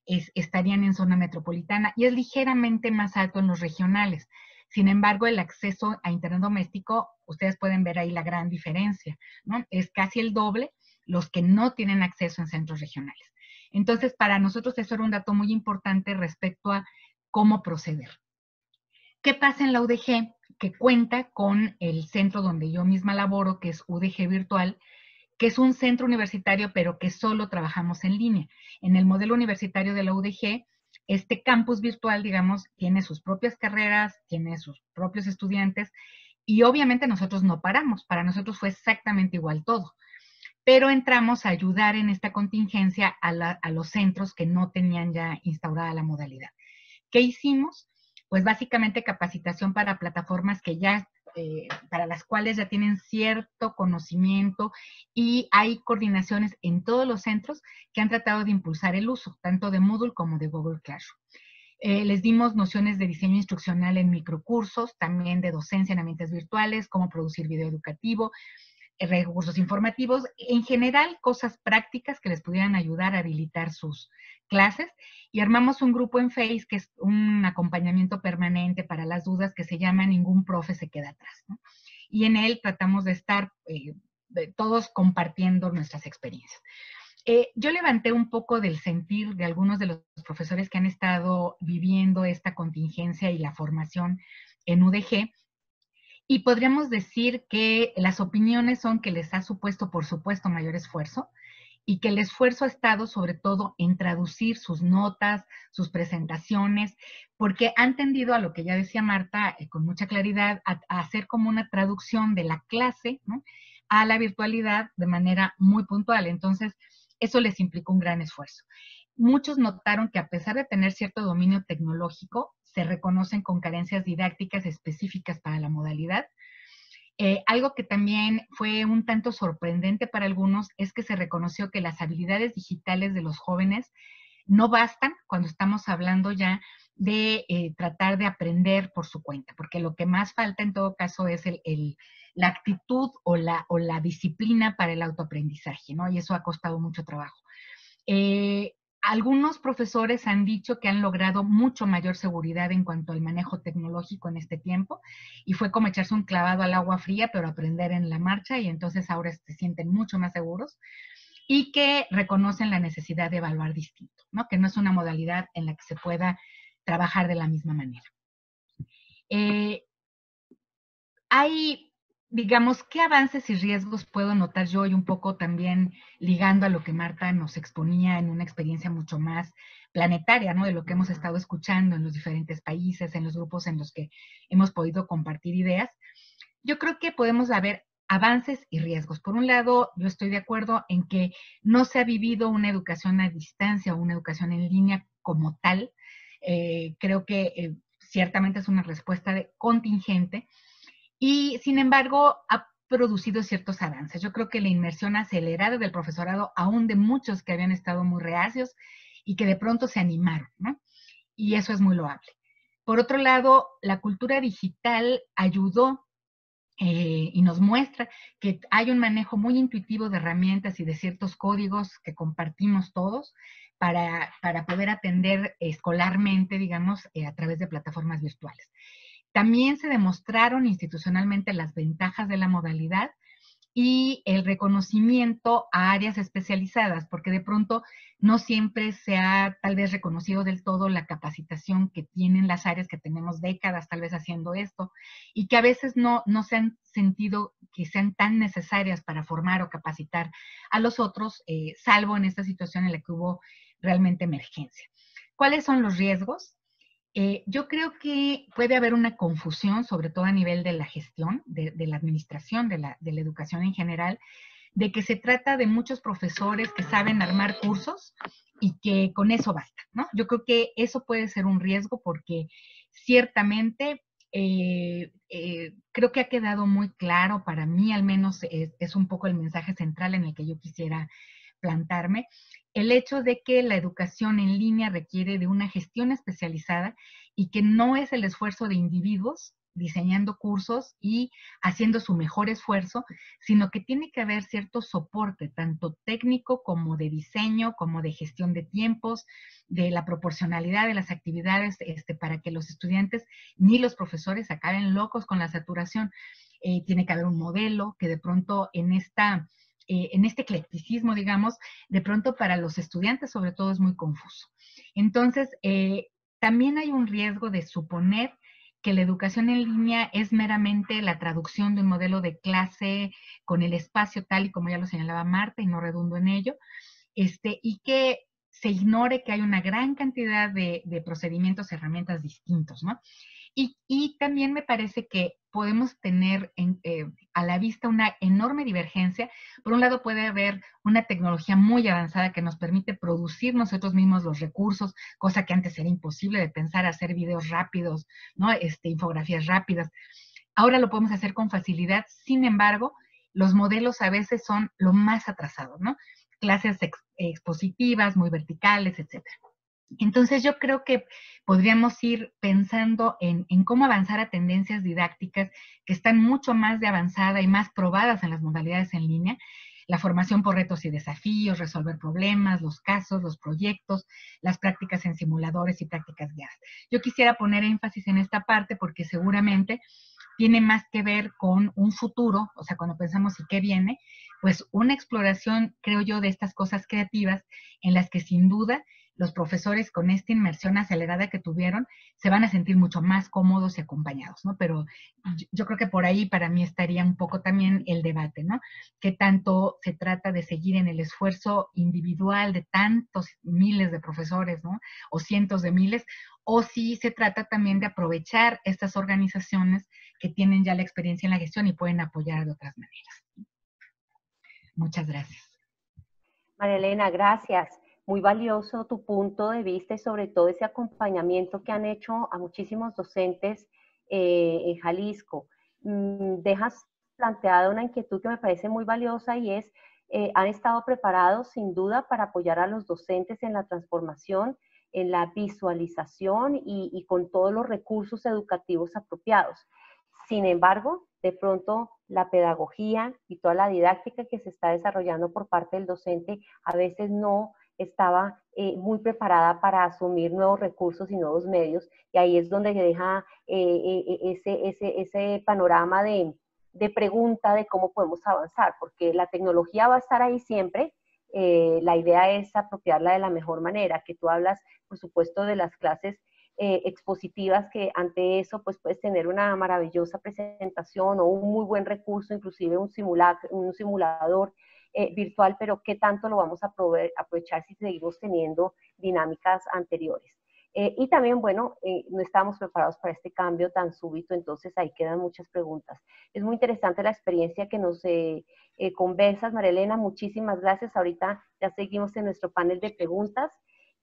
estarían en zona metropolitana y es ligeramente más alto en los regionales. Sin embargo, el acceso a Internet doméstico, ustedes pueden ver ahí la gran diferencia, ¿no? Es casi el doble los que no tienen acceso en centros regionales. Entonces, para nosotros eso era un dato muy importante respecto a cómo proceder. ¿Qué pasa en la UDG? Que cuenta con el centro donde yo misma laboro, que es UDG Virtual, que es un centro universitario, pero que solo trabajamos en línea. En el modelo universitario de la UDG, este campus virtual, digamos, tiene sus propias carreras, tiene sus propios estudiantes, y obviamente nosotros no paramos. Para nosotros fue exactamente igual todo. Pero entramos a ayudar en esta contingencia a los centros que no tenían ya instaurada la modalidad. ¿Qué hicimos? Pues básicamente capacitación para plataformas que ya, para las cuales ya tienen cierto conocimiento y hay coordinaciones en todos los centros que han tratado de impulsar el uso, tanto de Moodle como de Google Classroom. Les dimos nociones de diseño instruccional en microcursos, también de docencia en ambientes virtuales, cómo producir video educativo. recursos informativos, en general cosas prácticas que les pudieran ayudar a habilitar sus clases, y armamos un grupo en Face que es un acompañamiento permanente para las dudas que se llama Ningún Profe se queda atrás, ¿no? Y en él tratamos de estar todos compartiendo nuestras experiencias. Yo levanté un poco del sentir de algunos de los profesores que han estado viviendo esta contingencia y la formación en UDG, y podríamos decir que las opiniones son que les ha supuesto, por supuesto, mayor esfuerzo, y que el esfuerzo ha estado sobre todo en traducir sus notas, sus presentaciones, porque han tendido a lo que ya decía Marta con mucha claridad, a hacer como una traducción de la clase, ¿no?, a la virtualidad de manera muy puntual. Entonces, eso les implicó un gran esfuerzo. Muchos notaron que a pesar de tener cierto dominio tecnológico, se reconocen con carencias didácticas específicas para la modalidad. Algo que también fue un tanto sorprendente para algunos es que se reconoció que las habilidades digitales de los jóvenes no bastan cuando estamos hablando ya de tratar de aprender por su cuenta, porque lo que más falta en todo caso es la actitud o la disciplina para el autoaprendizaje, ¿no? Y eso ha costado mucho trabajo. Algunos profesores han dicho que han logrado mucho mayor seguridad en cuanto al manejo tecnológico en este tiempo, y fue como echarse un clavado al agua fría, pero aprender en la marcha, y entonces ahora se sienten mucho más seguros, y que reconocen la necesidad de evaluar distinto, ¿no? Que no es una modalidad en la que se pueda trabajar de la misma manera. Hay, digamos, ¿qué avances y riesgos puedo notar yo? Y un poco también ligando a lo que Marta nos exponía en una experiencia mucho más planetaria, ¿no? De lo que hemos estado escuchando en los diferentes países, en los grupos en los que hemos podido compartir ideas. Yo creo que podemos ver avances y riesgos. Por un lado, yo estoy de acuerdo en que no se ha vivido una educación a distancia o una educación en línea como tal. Creo que ciertamente es una respuesta contingente, y sin embargo ha producido ciertos avances. Yo creo que la inmersión acelerada del profesorado, aún de muchos que habían estado muy reacios y que de pronto se animaron, ¿no? Y eso es muy loable. Por otro lado, la cultura digital ayudó y nos muestra que hay un manejo muy intuitivo de herramientas y de ciertos códigos que compartimos todos para poder atender escolarmente, digamos, a través de plataformas virtuales. También se demostraron institucionalmente las ventajas de la modalidad y el reconocimiento a áreas especializadas, porque de pronto no siempre se ha tal vez reconocido del todo la capacitación que tienen las áreas que tenemos décadas tal vez haciendo esto, y que a veces no se han sentido que sean tan necesarias para formar o capacitar a los otros, salvo en esta situación en la que hubo realmente emergencia. ¿Cuáles son los riesgos? Yo creo que puede haber una confusión, sobre todo a nivel de la gestión, de la administración, de la educación en general, de que se trata de muchos profesores que saben armar cursos y que con eso basta, ¿no? Yo creo que eso puede ser un riesgo porque ciertamente creo que ha quedado muy claro, para mí al menos es un poco el mensaje central en el que yo quisiera plantarme, el hecho de que la educación en línea requiere de una gestión especializada y que no es el esfuerzo de individuos diseñando cursos y haciendo su mejor esfuerzo, sino que tiene que haber cierto soporte, tanto técnico como de diseño, como de gestión de tiempos, de la proporcionalidad de las actividades, para que los estudiantes ni los profesores acaben locos con la saturación. Tiene que haber un modelo que de pronto en este eclecticismo, digamos, de pronto para los estudiantes sobre todo es muy confuso. Entonces, también hay un riesgo de suponer que la educación en línea es meramente la traducción de un modelo de clase con el espacio tal y como ya lo señalaba Marta, y no redundo en ello, y que se ignore que hay una gran cantidad de procedimientos, herramientas distintos, ¿no? Y también me parece que podemos tener a la vista una enorme divergencia. Por un lado puede haber una tecnología muy avanzada que nos permite producir nosotros mismos los recursos, cosa que antes era imposible de pensar, hacer videos rápidos, ¿no? Infografías rápidas. Ahora lo podemos hacer con facilidad, sin embargo, los modelos a veces son lo más atrasados, ¿no? Clases expositivas, muy verticales, etcétera. Entonces yo creo que podríamos ir pensando en cómo avanzar a tendencias didácticas que están mucho más de avanzada y más probadas en las modalidades en línea. La formación por retos y desafíos, resolver problemas, los casos, los proyectos, las prácticas en simuladores y prácticas guiadas. Yo quisiera poner énfasis en esta parte porque seguramente tiene más que ver con un futuro, o sea, cuando pensamos y qué viene, pues una exploración, creo yo, de estas cosas creativas en las que sin duda los profesores con esta inmersión acelerada que tuvieron se van a sentir mucho más cómodos y acompañados, ¿no? Pero yo creo que por ahí para mí estaría un poco también el debate, ¿no? ¿Qué tanto se trata de seguir en el esfuerzo individual de tantos miles de profesores, ¿no? O cientos de miles, o si se trata también de aprovechar estas organizaciones que tienen ya la experiencia en la gestión y pueden apoyar de otras maneras. Muchas gracias. María Elena, gracias. Muy valioso tu punto de vista y sobre todo ese acompañamiento que han hecho a muchísimos docentes en Jalisco. Dejas planteada una inquietud que me parece muy valiosa y es, han estado preparados sin duda para apoyar a los docentes en la transformación, en la visualización y con todos los recursos educativos apropiados. Sin embargo, de pronto la pedagogía y toda la didáctica que se está desarrollando por parte del docente a veces no estaba muy preparada para asumir nuevos recursos y nuevos medios, y ahí es donde deja ese panorama de pregunta de cómo podemos avanzar, porque la tecnología va a estar ahí siempre. La idea es apropiarla de la mejor manera, que tú hablas, por supuesto, de las clases expositivas, que ante eso pues puedes tener una maravillosa presentación o un muy buen recurso, inclusive un simulador virtual, pero ¿qué tanto lo vamos a aprovechar si seguimos teniendo dinámicas anteriores? Y también, bueno, no estábamos preparados para este cambio tan súbito, entonces ahí quedan muchas preguntas. Es muy interesante la experiencia que nos conversas, María Elena, muchísimas gracias. Ahorita ya seguimos en nuestro panel de preguntas.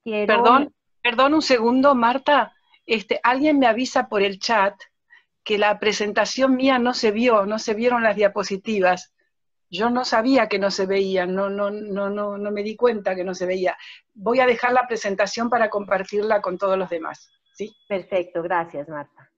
Perdón un segundo, Marta. Alguien me avisa por el chat que la presentación mía no se vieron las diapositivas. Yo no sabía que no se veían, no me di cuenta que no se veía. Voy a dejar la presentación para compartirla con todos los demás, ¿sí? Perfecto, gracias, Marta.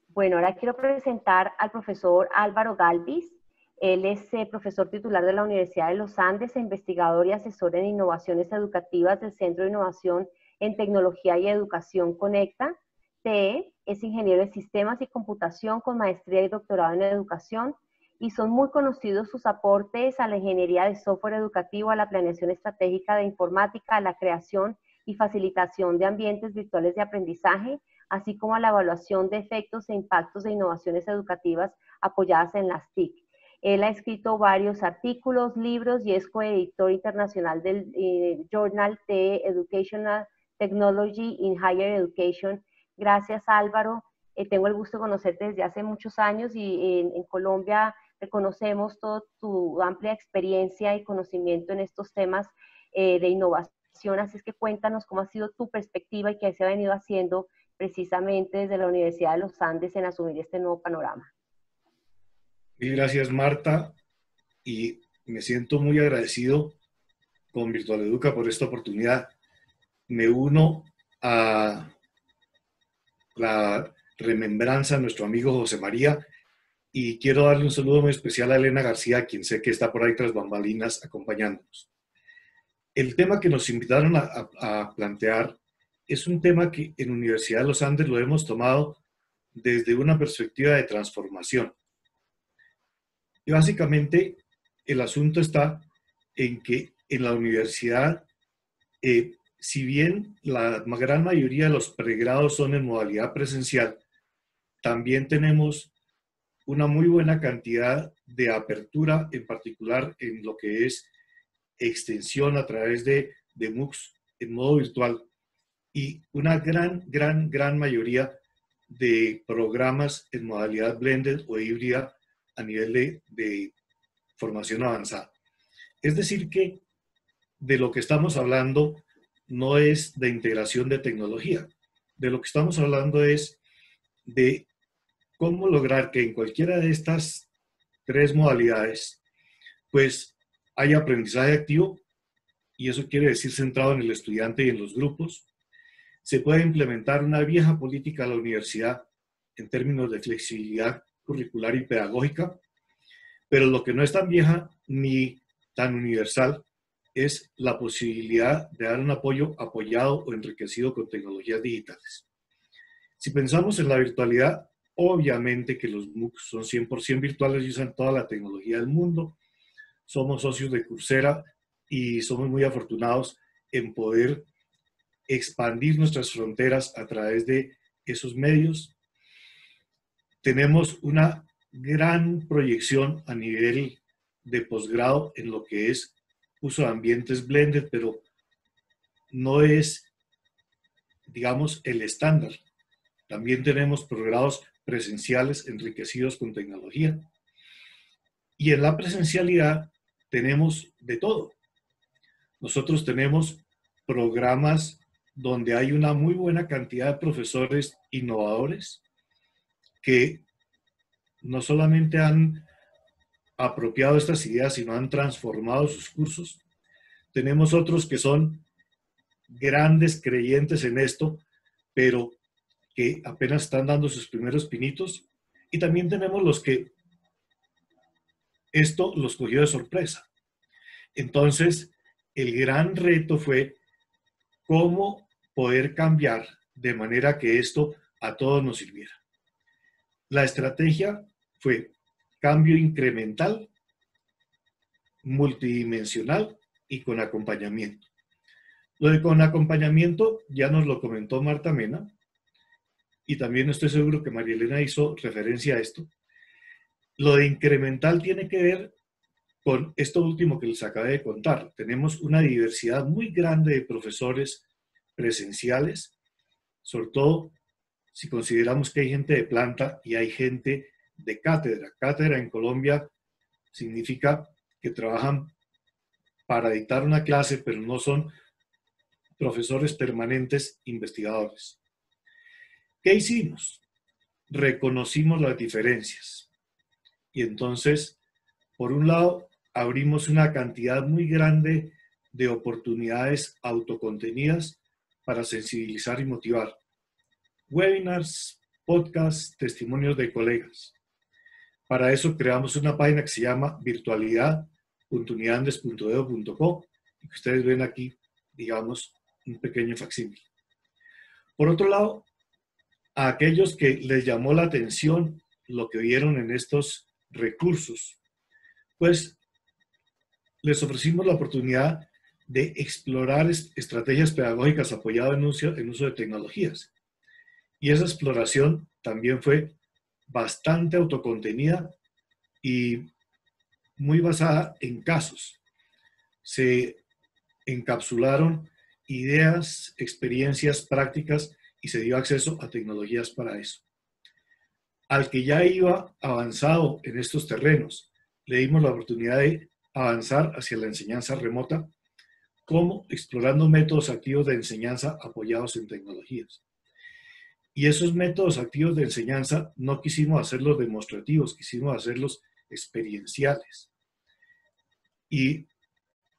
Bueno, ahora quiero presentar al profesor Álvaro Galvis. Él es profesor titular de la Universidad de los Andes e investigador y asesor en innovaciones educativas del Centro de Innovación en Tecnología y Educación Conecta, TE. Es ingeniero de sistemas y computación con maestría y doctorado en educación, y son muy conocidos sus aportes a la ingeniería de software educativo, a la planeación estratégica de informática, a la creación y facilitación de ambientes virtuales de aprendizaje, así como a la evaluación de efectos e impactos de innovaciones educativas apoyadas en las TIC. Él ha escrito varios artículos, libros y es coeditor internacional del Journal de Educational Technology in Higher Education. Gracias, Álvaro. Tengo el gusto de conocerte desde hace muchos años y en Colombia reconocemos toda tu amplia experiencia y conocimiento en estos temas de innovación. Así es que cuéntanos cómo ha sido tu perspectiva y qué se ha venido haciendo precisamente desde la Universidad de los Andes en asumir este nuevo panorama. Mil gracias, Marta, y me siento muy agradecido con Virtual Educa por esta oportunidad. Me uno a la remembranza a nuestro amigo José María y quiero darle un saludo muy especial a Elena García, quien sé que está por ahí tras bambalinas acompañándonos. El tema que nos invitaron a plantear es un tema que en Universidad de los Andes lo hemos tomado desde una perspectiva de transformación. Y básicamente el asunto está en que en la universidad, si bien la gran mayoría de los pregrados son en modalidad presencial, también tenemos una muy buena cantidad de apertura, en particular en lo que es extensión a través de MOOCs en modo virtual, y una gran mayoría de programas en modalidad blended o híbrida a nivel de formación avanzada. Es decir que de lo que estamos hablando no es de integración de tecnología, de lo que estamos hablando es de cómo lograr que en cualquiera de estas tres modalidades pues haya aprendizaje activo, y eso quiere decir centrado en el estudiante y en los grupos, Se puede implementar una vieja política de la universidad en términos de flexibilidad curricular y pedagógica, pero lo que no es tan vieja ni tan universal es la posibilidad de dar un apoyo apoyado o enriquecido con tecnologías digitales. Si pensamos en la virtualidad, obviamente que los MOOCs son 100% virtuales y usan toda la tecnología del mundo. Somos socios de Coursera y somos muy afortunados en poder expandir nuestras fronteras a través de esos medios. Tenemos una gran proyección a nivel de posgrado en lo que es uso de ambientes blended, pero no es, digamos, el estándar. También tenemos posgrados presenciales enriquecidos con tecnología. Y en la presencialidad tenemos de todo. Nosotros tenemos programas donde hay una muy buena cantidad de profesores innovadores que no solamente han apropiado estas ideas, sino han transformado sus cursos. Tenemos otros que son grandes creyentes en esto, pero que apenas están dando sus primeros pinitos. Y también tenemos los que esto los cogió de sorpresa. Entonces, el gran reto fue cómo poder cambiar de manera que esto a todos nos sirviera. La estrategia fue cambio incremental, multidimensional y con acompañamiento. Lo de con acompañamiento ya nos lo comentó Marta Mena y también estoy seguro que María Elena hizo referencia a esto. Lo de incremental tiene que ver con esto último que les acabé de contar. Tenemos una diversidad muy grande de profesores presenciales, sobre todo si consideramos que hay gente de planta y hay gente de cátedra. Cátedra en Colombia significa que trabajan para dictar una clase, pero no son profesores permanentes investigadores. ¿Qué hicimos? Reconocimos las diferencias. Y entonces, por un lado, abrimos una cantidad muy grande de oportunidades autocontenidas para sensibilizar y motivar. Webinars, podcasts, testimonios de colegas. Para eso creamos una página que se llama virtualidad.uniandes.edu.co y que ustedes ven aquí, digamos, un pequeño facsímil. Por otro lado, a aquellos que les llamó la atención lo que vieron en estos recursos, pues les ofrecimos la oportunidad de explorar estrategias pedagógicas apoyadas en uso de tecnologías. Y esa exploración también fue bastante autocontenida y muy basada en casos. Se encapsularon ideas, experiencias, prácticas y se dio acceso a tecnologías para eso. Al que ya iba avanzado en estos terrenos, le dimos la oportunidad de avanzar hacia la enseñanza remota, como explorando métodos activos de enseñanza apoyados en tecnologías. Y esos métodos activos de enseñanza no quisimos hacerlos demostrativos, quisimos hacerlos experienciales. Y,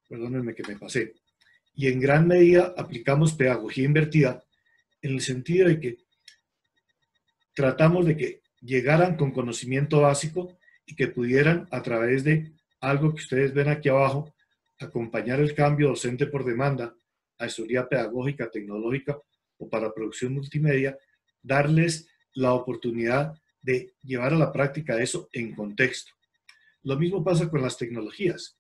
perdónenme que me pasé, y en gran medida aplicamos pedagogía invertida en el sentido de que tratamos de que llegaran con conocimiento básico y que pudieran, a través de algo que ustedes ven aquí abajo, acompañar el cambio docente por demanda, asesoría pedagógica, tecnológica o para producción multimedia, darles la oportunidad de llevar a la práctica eso en contexto. Lo mismo pasa con las tecnologías.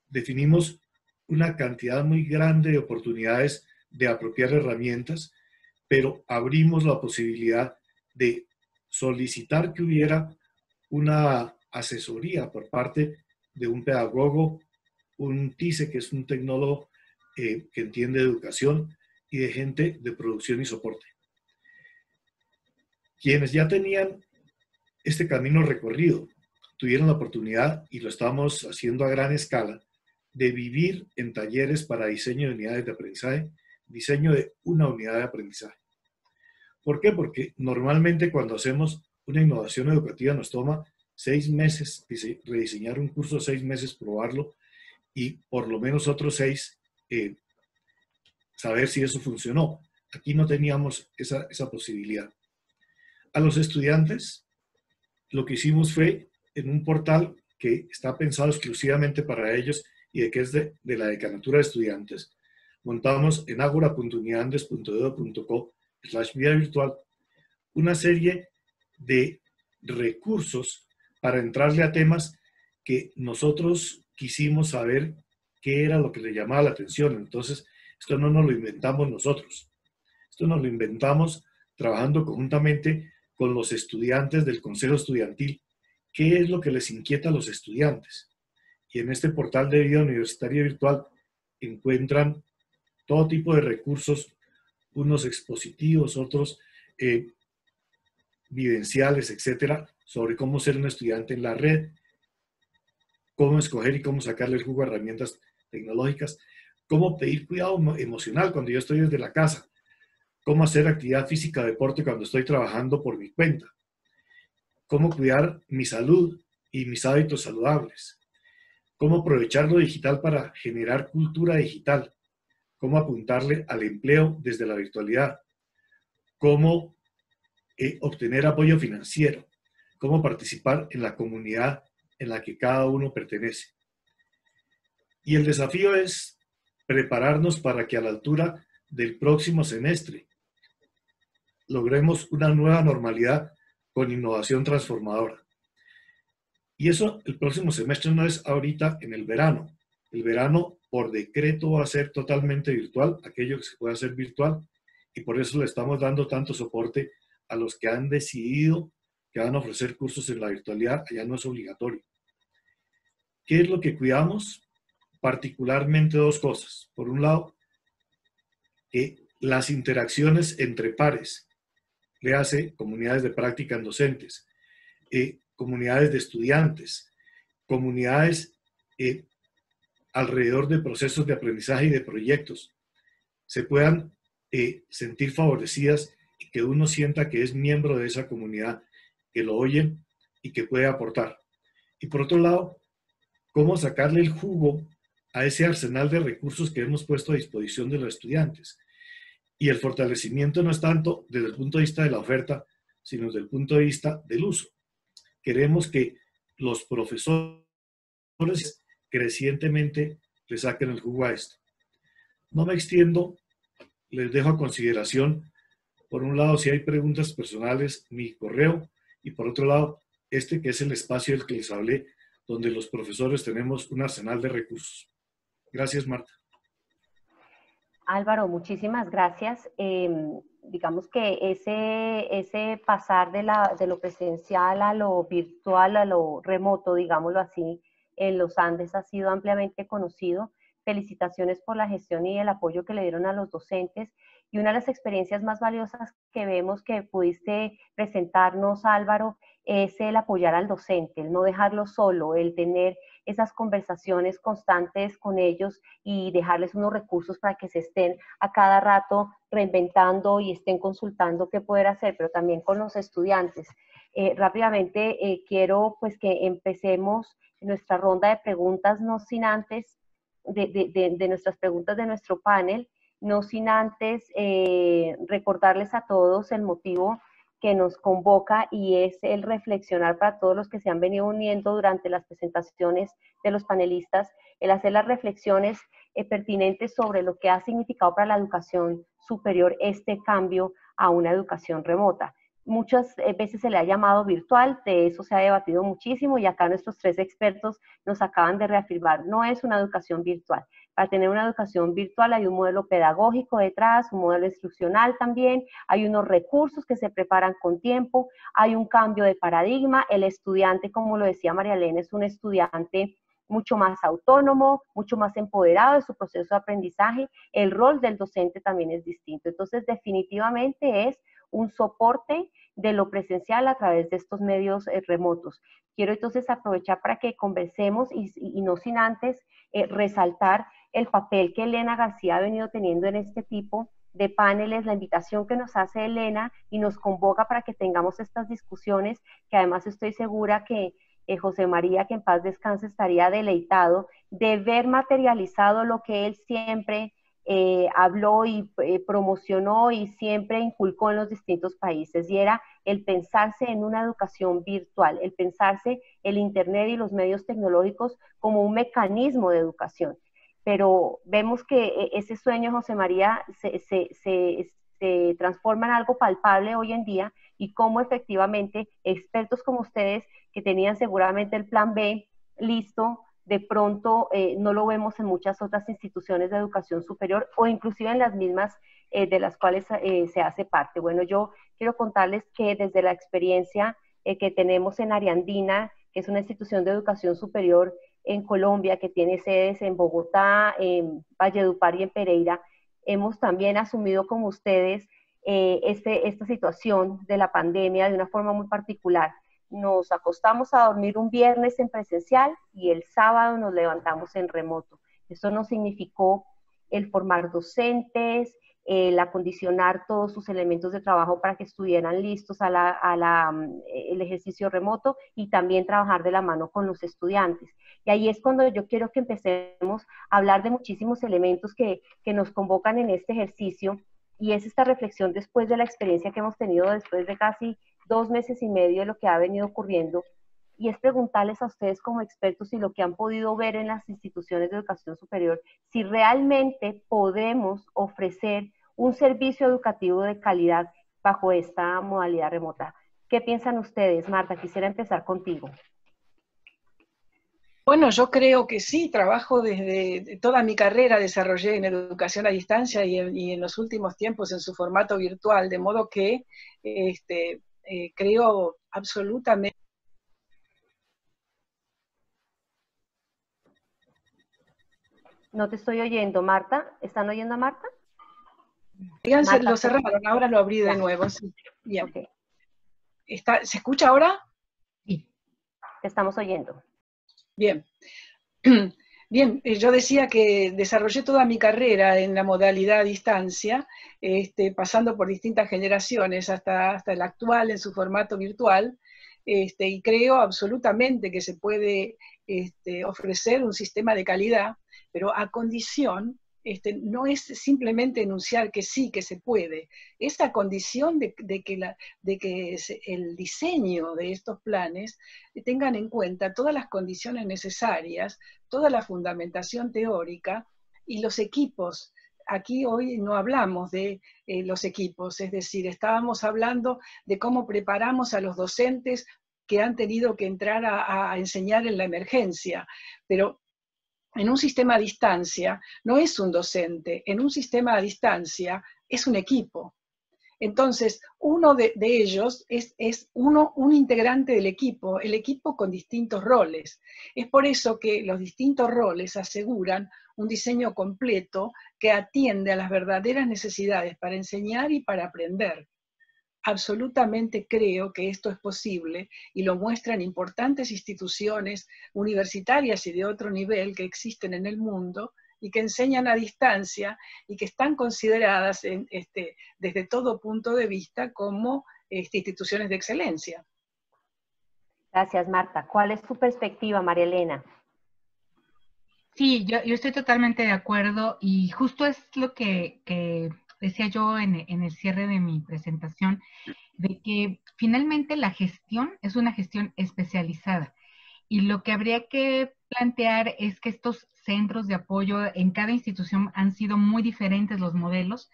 Definimos una cantidad muy grande de oportunidades de apropiar herramientas, pero abrimos la posibilidad de solicitar que hubiera una asesoría por parte de un pedagogo, un TICE, que es un tecnólogo que entiende de educación, y de gente de producción y soporte. Quienes ya tenían este camino recorrido tuvieron la oportunidad, y lo estamos haciendo a gran escala, de vivir en talleres para diseño de unidades de aprendizaje, diseño de una unidad de aprendizaje. ¿Por qué? Porque normalmente cuando hacemos una innovación educativa nos toma 6 meses rediseñar un curso, 6 meses probarlo y por lo menos otros 6 saber si eso funcionó. Aquí no teníamos esa posibilidad. A los estudiantes, lo que hicimos fue en un portal que está pensado exclusivamente para ellos y de que es de la Decanatura de Estudiantes, montamos en agora.uniandes.edu.co/vida virtual una serie de recursos para entrarle a temas que nosotros quisimos saber qué era lo que le llamaba la atención. Entonces, esto no nos lo inventamos nosotros. Esto nos lo inventamos trabajando conjuntamente con los estudiantes del Consejo Estudiantil. ¿Qué es lo que les inquieta a los estudiantes? Y en este portal de vida universitaria virtual encuentran todo tipo de recursos, unos expositivos, otros vivenciales, etcétera, sobre cómo ser un estudiante en la red, cómo escoger y cómo sacarle el jugo a herramientas tecnológicas, cómo pedir cuidado emocional cuando yo estoy desde la casa, cómo hacer actividad física, deporte cuando estoy trabajando por mi cuenta, cómo cuidar mi salud y mis hábitos saludables, cómo aprovechar lo digital para generar cultura digital, cómo apuntarle al empleo desde la virtualidad, cómo obtener apoyo financiero, cómo participar en la comunidad en la que cada uno pertenece. Y el desafío es prepararnos para que a la altura del próximo semestre logremos una nueva normalidad con innovación transformadora. Y eso el próximo semestre no es ahorita en el verano. El verano por decreto va a ser totalmente virtual, aquello que se puede hacer virtual, y por eso le estamos dando tanto soporte a los que han decidido que van a ofrecer cursos en la virtualidad. Allá no es obligatorio. ¿Qué es lo que cuidamos? Particularmente dos cosas. Por un lado, las interacciones entre pares, le hace comunidades de práctica en docentes, comunidades de estudiantes, comunidades alrededor de procesos de aprendizaje y de proyectos, se puedan sentir favorecidas y que uno sienta que es miembro de esa comunidad, que lo oyen y que puede aportar. Y por otro lado, cómo sacarle el jugo a ese arsenal de recursos que hemos puesto a disposición de los estudiantes. Y el fortalecimiento no es tanto desde el punto de vista de la oferta, sino desde el punto de vista del uso. Queremos que los profesores crecientemente le saquen el jugo a esto. No me extiendo, les dejo a consideración, por un lado, si hay preguntas personales, mi correo, y por otro lado, este que es el espacio del que les hablé, donde los profesores tenemos un arsenal de recursos. Gracias, Marta. Álvaro, muchísimas gracias. Digamos que ese pasar de lo presencial a lo virtual, a lo remoto, digámoslo así, en los Andes ha sido ampliamente conocido. Felicitaciones por la gestión y el apoyo que le dieron a los docentes. Y una de las experiencias más valiosas que vemos que pudiste presentarnos, Álvaro, es el apoyar al docente, el no dejarlo solo, el tener esas conversaciones constantes con ellos y dejarles unos recursos para que se estén a cada rato reinventando y estén consultando qué poder hacer, pero también con los estudiantes. Rápidamente quiero pues que empecemos nuestra ronda de preguntas, no sin antes, de nuestras preguntas de nuestro panel, no sin antes recordarles a todos el motivo que nos convoca y es el reflexionar para todos los que se han venido uniendo durante las presentaciones de los panelistas, el hacer las reflexiones pertinentes sobre lo que ha significado para la educación superior este cambio a una educación remota. Muchas veces se le ha llamado virtual, de eso se ha debatido muchísimo y acá nuestros tres expertos nos acaban de reafirmar, no es una educación virtual. Para tener una educación virtual hay un modelo pedagógico detrás, un modelo instruccional también, hay unos recursos que se preparan con tiempo, hay un cambio de paradigma, el estudiante, como lo decía María Elena, es un estudiante mucho más autónomo, mucho más empoderado de su proceso de aprendizaje, el rol del docente también es distinto. Entonces, definitivamente es un soporte de lo presencial a través de estos medios remotos. Quiero entonces aprovechar para que conversemos y no sin antes resaltar el papel que Elena García ha venido teniendo en este tipo de paneles, la invitación que nos hace Elena y nos convoca para que tengamos estas discusiones, que además estoy segura que José María, que en paz descanse, estaría deleitado de ver materializado lo que él siempre habló y promocionó y siempre inculcó en los distintos países, y era el pensarse en una educación virtual, el pensarse el Internet y los medios tecnológicos como un mecanismo de educación. Pero vemos que ese sueño, José María, se transforma en algo palpable hoy en día, y cómo efectivamente expertos como ustedes, que tenían seguramente el plan B listo, de pronto no lo vemos en muchas otras instituciones de educación superior, o inclusive en las mismas de las cuales se hace parte. Bueno, yo quiero contarles que desde la experiencia que tenemos en Ariandina, que es una institución de educación superior en Colombia, que tiene sedes en Bogotá, en Valledupar y en Pereira, hemos también asumido como ustedes esta situación de la pandemia de una forma muy particular. Nos acostamos a dormir un viernes en presencial y el sábado nos levantamos en remoto. Eso nos significó el formar docentes, el acondicionar todos sus elementos de trabajo para que estuvieran listos el ejercicio remoto, y también trabajar de la mano con los estudiantes. Y ahí es cuando yo quiero que empecemos a hablar de muchísimos elementos que nos convocan en este ejercicio, y es esta reflexión después de la experiencia que hemos tenido después de casi 2 meses y medio de lo que ha venido ocurriendo, y es preguntarles a ustedes como expertos y lo que han podido ver en las instituciones de educación superior, si realmente podemos ofrecer un servicio educativo de calidad bajo esta modalidad remota. ¿Qué piensan ustedes? Marta, quisiera empezar contigo. Bueno, yo creo que sí, trabajo desde toda mi carrera, desarrollé en educación a distancia y en los últimos tiempos en su formato virtual, de modo que creo absolutamente. No te estoy oyendo, Marta. ¿Están oyendo a Marta? Fíjense, Marta, lo cerraron, ahora lo abrí de nuevo. Sí. Bien. Okay. ¿Se escucha ahora? Sí. Te estamos oyendo. Bien. Bien, yo decía que desarrollé toda mi carrera en la modalidad a distancia, pasando por distintas generaciones hasta el actual en su formato virtual, y creo absolutamente que se puede ofrecer un sistema de calidad, pero a condición, no es simplemente enunciar que sí, que se puede, es a condición de que el diseño de estos planes tengan en cuenta todas las condiciones necesarias, toda la fundamentación teórica y los equipos. Aquí hoy no hablamos de los equipos, es decir, estábamos hablando de cómo preparamos a los docentes que han tenido que entrar a enseñar en la emergencia, pero en un sistema a distancia no es un docente, en un sistema a distancia es un equipo. Entonces, uno de ellos es un integrante del equipo, el equipo con distintos roles. Es por eso que los distintos roles aseguran un diseño completo que atiende a las verdaderas necesidades para enseñar y para aprender. Absolutamente creo que esto es posible y lo muestran importantes instituciones universitarias y de otro nivel que existen en el mundo y que enseñan a distancia y que están consideradas desde todo punto de vista como instituciones de excelencia. Gracias, Marta. ¿Cuál es tu perspectiva, María Elena? Sí, yo estoy totalmente de acuerdo, y justo es lo que decía yo en el cierre de mi presentación, de que finalmente la gestión es una gestión especializada, y lo que habría que plantear es que estos centros de apoyo en cada institución han sido muy diferentes los modelos.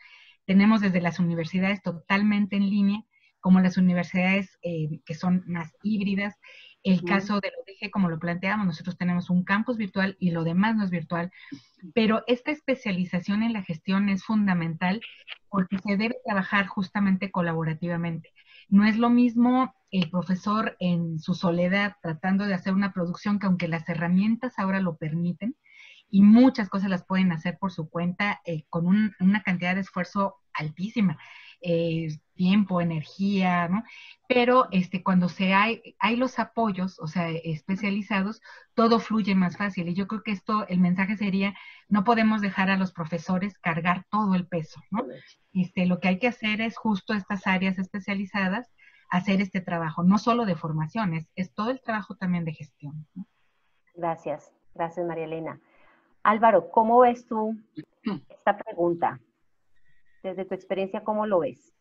Tenemos desde las universidades totalmente en línea, como las universidades que son más híbridas. El caso de lo dije, como lo planteamos, nosotros tenemos un campus virtual y lo demás no es virtual, pero esta especialización en la gestión es fundamental porque se debe trabajar justamente colaborativamente. No es lo mismo el profesor en su soledad tratando de hacer una producción que, aunque las herramientas ahora lo permiten y muchas cosas las pueden hacer por su cuenta con una cantidad de esfuerzo altísima, tiempo, energía, ¿no? Pero cuando hay los apoyos, o sea, especializados, todo fluye más fácil. Y yo creo que el mensaje sería, no podemos dejar a los profesores cargar todo el peso, ¿no? Lo que hay que hacer es justo estas áreas especializadas, hacer este trabajo, no solo de formación, es todo el trabajo también de gestión, ¿no? Gracias, gracias, María Elena. Álvaro, ¿cómo ves tú esta pregunta? Desde tu experiencia, ¿cómo lo ves?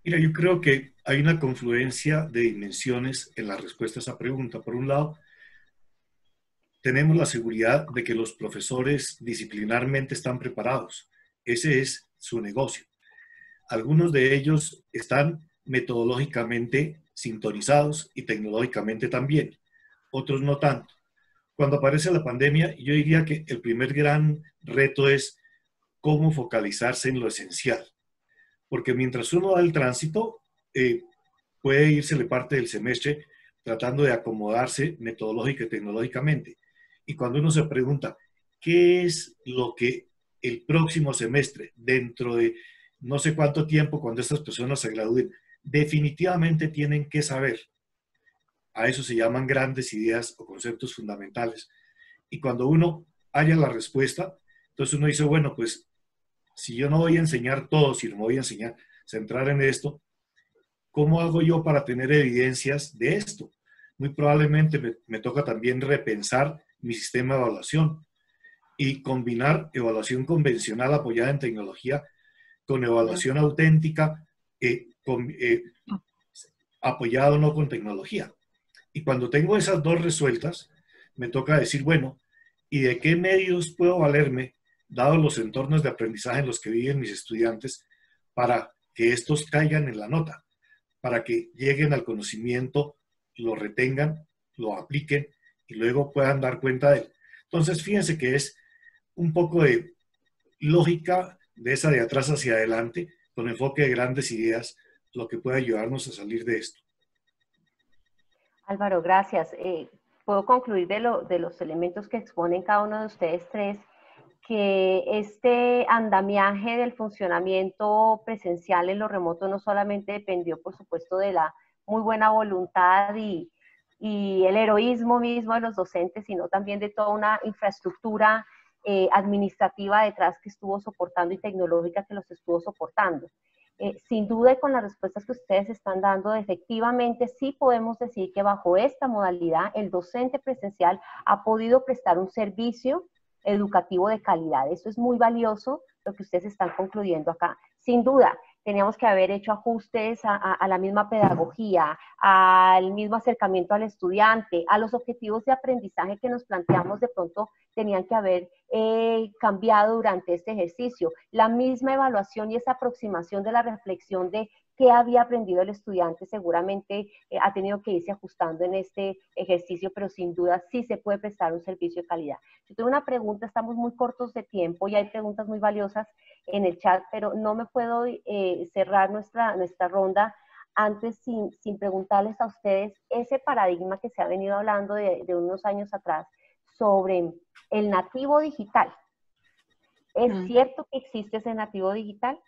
Mira, yo creo que hay una confluencia de dimensiones en la respuesta a esa pregunta. Por un lado, tenemos la seguridad de que los profesores disciplinarmente están preparados. Ese es su negocio. Algunos de ellos están metodológicamente sintonizados y tecnológicamente también, otros no tanto. Cuando aparece la pandemia, yo diría que el primer gran reto es cómo focalizarse en lo esencial, porque mientras uno da el tránsito, puede irsele parte del semestre tratando de acomodarse metodológica y tecnológicamente. Y cuando uno se pregunta, ¿qué es lo que el próximo semestre, dentro de no sé cuánto tiempo, cuando estas personas se gradúen, definitivamente tienen que saber? A eso se llaman grandes ideas o conceptos fundamentales. Y cuando uno haya la respuesta, entonces uno dice, bueno, pues si yo no voy a enseñar todo, si no me voy a enseñar, centrar en esto, ¿cómo hago yo para tener evidencias de esto? Muy probablemente me toca también repensar mi sistema de evaluación y combinar evaluación convencional apoyada en tecnología con evaluación auténtica apoyado no con tecnología. Y cuando tengo esas dos resueltas, me toca decir, bueno, ¿y de qué medios puedo valerme, dados los entornos de aprendizaje en los que viven mis estudiantes, para que estos caigan en la nota, para que lleguen al conocimiento, lo retengan, lo apliquen y luego puedan dar cuenta de él? Entonces, fíjense que es un poco de lógica de esa de atrás hacia adelante, con enfoque de grandes ideas, lo que puede ayudarnos a salir de esto. Álvaro, gracias. Puedo concluir de los elementos que exponen cada uno de ustedes tres, que este andamiaje del funcionamiento presencial en lo remoto no solamente dependió, por supuesto, de la muy buena voluntad y el heroísmo mismo de los docentes, sino también de toda una infraestructura administrativa detrás que estuvo soportando y tecnológica que los estuvo soportando. Sin duda, y con las respuestas que ustedes están dando, efectivamente sí podemos decir que bajo esta modalidad el docente presencial ha podido prestar un servicio educativo de calidad. Eso es muy valioso, lo que ustedes están concluyendo acá. Sin duda, teníamos que haber hecho ajustes a la misma pedagogía, al mismo acercamiento al estudiante, a los objetivos de aprendizaje que nos planteamos, de pronto tenían que haber cambiado durante este ejercicio. La misma evaluación y esa aproximación de la reflexión de qué había aprendido el estudiante seguramente ha tenido que irse ajustando en este ejercicio, pero sin duda sí se puede prestar un servicio de calidad. Yo tengo una pregunta, estamos muy cortos de tiempo y hay preguntas muy valiosas en el chat, pero no me puedo cerrar nuestra ronda antes sin preguntarles a ustedes ese paradigma que se ha venido hablando de unos años atrás sobre el nativo digital. ¿Es cierto que existe ese nativo digital?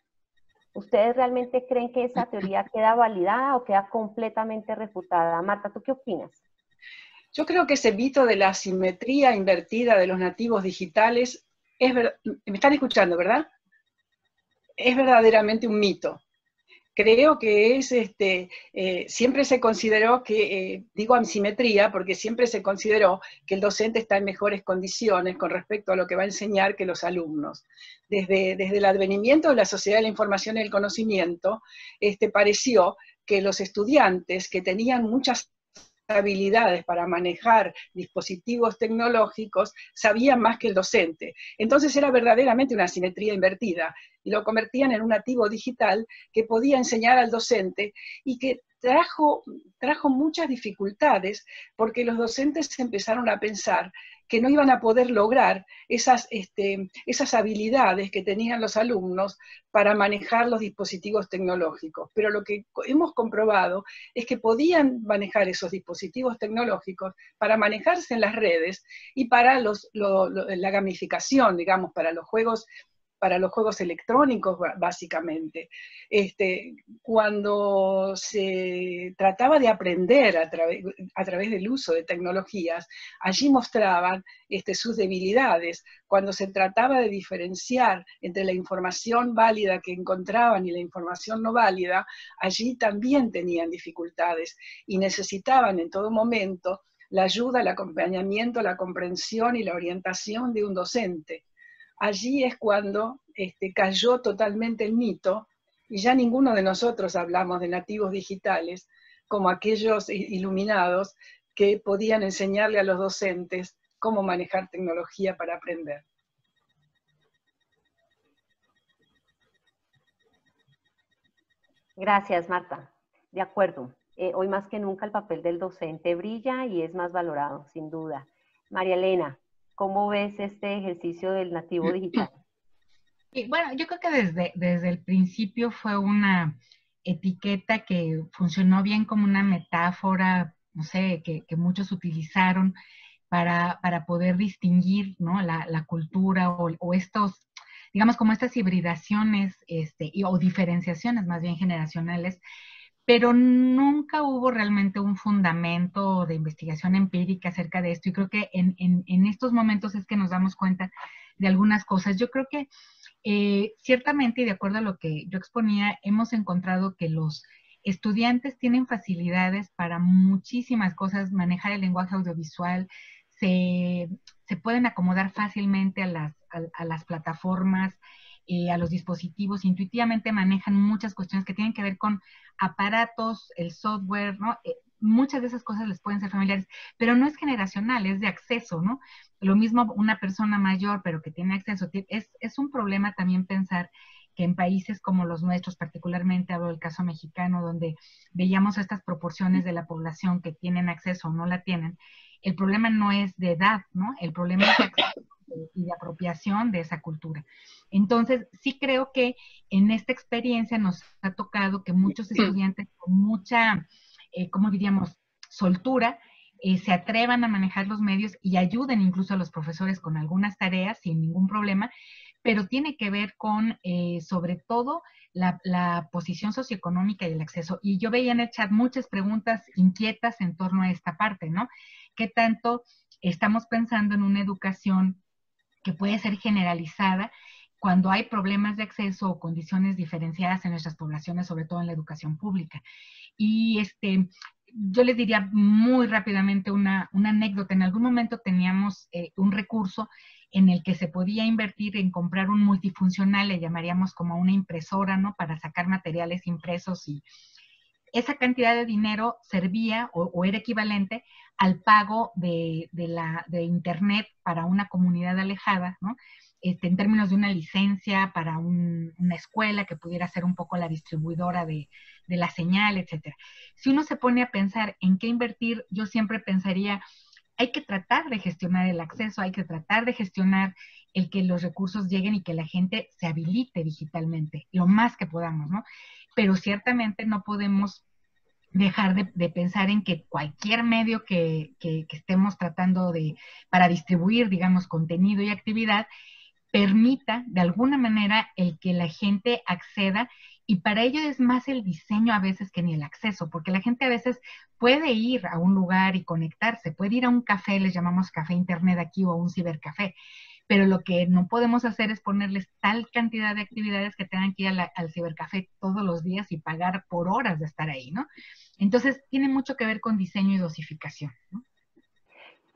¿Ustedes realmente creen que esa teoría queda validada o queda completamente refutada? Marta, ¿tú qué opinas? Yo creo que ese mito de la asimetría invertida de los nativos digitales, me están escuchando, ¿verdad? Es verdaderamente un mito. Creo que es, siempre se consideró que, digo asimetría, porque siempre se consideró que el docente está en mejores condiciones con respecto a lo que va a enseñar que los alumnos. Desde el advenimiento de la sociedad de la información y el conocimiento, pareció que los estudiantes que tenían muchas habilidades para manejar dispositivos tecnológicos sabían más que el docente. Entonces era verdaderamente una asimetría invertida y lo convertían en un nativo digital que podía enseñar al docente y que trajo muchas dificultades porque los docentes empezaron a pensar que no iban a poder lograr esas habilidades que tenían los alumnos para manejar los dispositivos tecnológicos. Pero lo que hemos comprobado es que podían manejar esos dispositivos tecnológicos para manejarse en las redes y para la gamificación, digamos, para los juegos electrónicos, básicamente. Cuando se trataba de aprender a través del uso de tecnologías, allí mostraban sus debilidades. Cuando se trataba de diferenciar entre la información válida que encontraban y la información no válida, allí también tenían dificultades y necesitaban en todo momento la ayuda, el acompañamiento, la comprensión y la orientación de un docente. Allí es cuando cayó totalmente el mito, y ya ninguno de nosotros hablamos de nativos digitales como aquellos iluminados que podían enseñarle a los docentes cómo manejar tecnología para aprender. Gracias, Marta. De acuerdo. Hoy más que nunca el papel del docente brilla y es más valorado, sin duda. María Elena, ¿cómo ves este ejercicio del nativo digital? Y bueno, yo creo que desde el principio fue una etiqueta que funcionó bien como una metáfora, no sé, que muchos utilizaron para poder distinguir, ¿no? La cultura o estos, digamos, como estas hibridaciones o diferenciaciones más bien generacionales, pero nunca hubo realmente un fundamento de investigación empírica acerca de esto. Y creo que en estos momentos es que nos damos cuenta de algunas cosas. Yo creo que ciertamente, y de acuerdo a lo que yo exponía, hemos encontrado que los estudiantes tienen facilidades para muchísimas cosas, manejar el lenguaje audiovisual, se, se pueden acomodar fácilmente a las plataformas, a los dispositivos, intuitivamente manejan muchas cuestiones que tienen que ver con aparatos, el software, ¿no? Muchas de esas cosas les pueden ser familiares, pero no es generacional, es de acceso, ¿no? Lo mismo una persona mayor, pero que tiene acceso. Es un problema también pensar que en países como los nuestros, particularmente hablo del caso mexicano, donde veíamos estas proporciones de la población que tienen acceso o no la tienen, el problema no es de edad, ¿no? El problema es de acceso y de apropiación de esa cultura. Entonces, sí creo que en esta experiencia nos ha tocado que muchos estudiantes con mucha, ¿cómo diríamos?, soltura, se atrevan a manejar los medios y ayuden incluso a los profesores con algunas tareas sin ningún problema, pero tiene que ver con, sobre todo, la posición socioeconómica y el acceso. Y yo veía en el chat muchas preguntas inquietas en torno a esta parte, ¿no? ¿Qué tanto estamos pensando en una educación que puede ser generalizada cuando hay problemas de acceso o condiciones diferenciadas en nuestras poblaciones, sobre todo en la educación pública? Y yo les diría muy rápidamente una anécdota. En algún momento teníamos un recurso en el que se podía invertir en comprar un multifuncional, le llamaríamos como una impresora, ¿no? Para sacar materiales impresos, y esa cantidad de dinero servía o era equivalente al pago de Internet para una comunidad alejada, ¿no? En términos de una licencia para una escuela que pudiera ser un poco la distribuidora de la señal, etcétera. Si uno se pone a pensar en qué invertir, yo siempre pensaría, hay que tratar de gestionar el acceso, hay que tratar de gestionar el que los recursos lleguen y que la gente se habilite digitalmente, lo más que podamos, ¿no? Pero ciertamente no podemos dejar de pensar en que cualquier medio que estemos tratando para distribuir, digamos, contenido y actividad, permita de alguna manera el que la gente acceda, y para ello es más el diseño a veces que ni el acceso, porque la gente a veces puede ir a un lugar y conectarse, puede ir a un café, les llamamos café internet aquí, o a un cibercafé, pero lo que no podemos hacer es ponerles tal cantidad de actividades que tengan que ir al cibercafé todos los días y pagar por horas de estar ahí, ¿no? Entonces, tiene mucho que ver con diseño y dosificación, ¿no?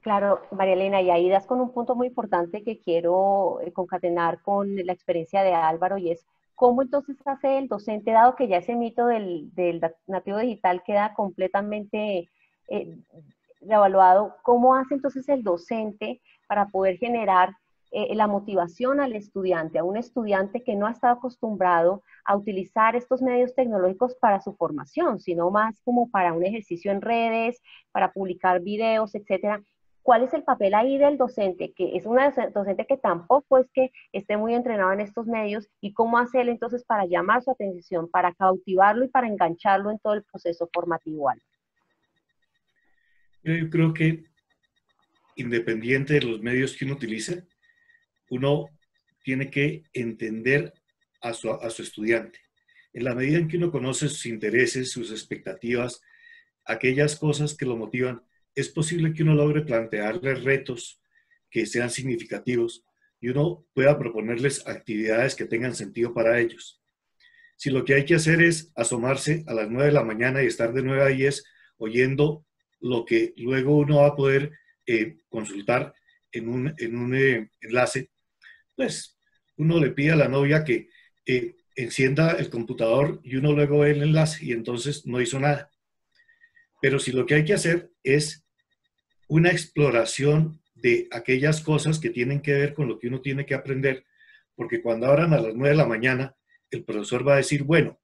Claro, María Elena, y ahí das con un punto muy importante que quiero concatenar con la experiencia de Álvaro, y es cómo entonces hace el docente, dado que ya ese mito del nativo digital queda completamente revaluado, cómo hace entonces el docente para poder generar la motivación al estudiante, a un estudiante que no ha estado acostumbrado a utilizar estos medios tecnológicos para su formación, sino más como para un ejercicio en redes, para publicar videos, etcétera. ¿Cuál es el papel ahí del docente? Que es una docente que tampoco es que esté muy entrenado en estos medios, y cómo hace él entonces para llamar su atención, para cautivarlo y para engancharlo en todo el proceso formativo. Yo creo que independiente de los medios que uno utilice, uno tiene que entender a su estudiante. En la medida en que uno conoce sus intereses, sus expectativas, aquellas cosas que lo motivan, es posible que uno logre plantearles retos que sean significativos y uno pueda proponerles actividades que tengan sentido para ellos. Si lo que hay que hacer es asomarse a las 9 de la mañana y estar de 9 a 10 oyendo lo que luego uno va a poder consultar en un enlace. Pues uno le pide a la novia que encienda el computador y uno luego ve el enlace y entonces no hizo nada. Pero si lo que hay que hacer es una exploración de aquellas cosas que tienen que ver con lo que uno tiene que aprender, porque cuando abran a las 9 de la mañana, el profesor va a decir, bueno,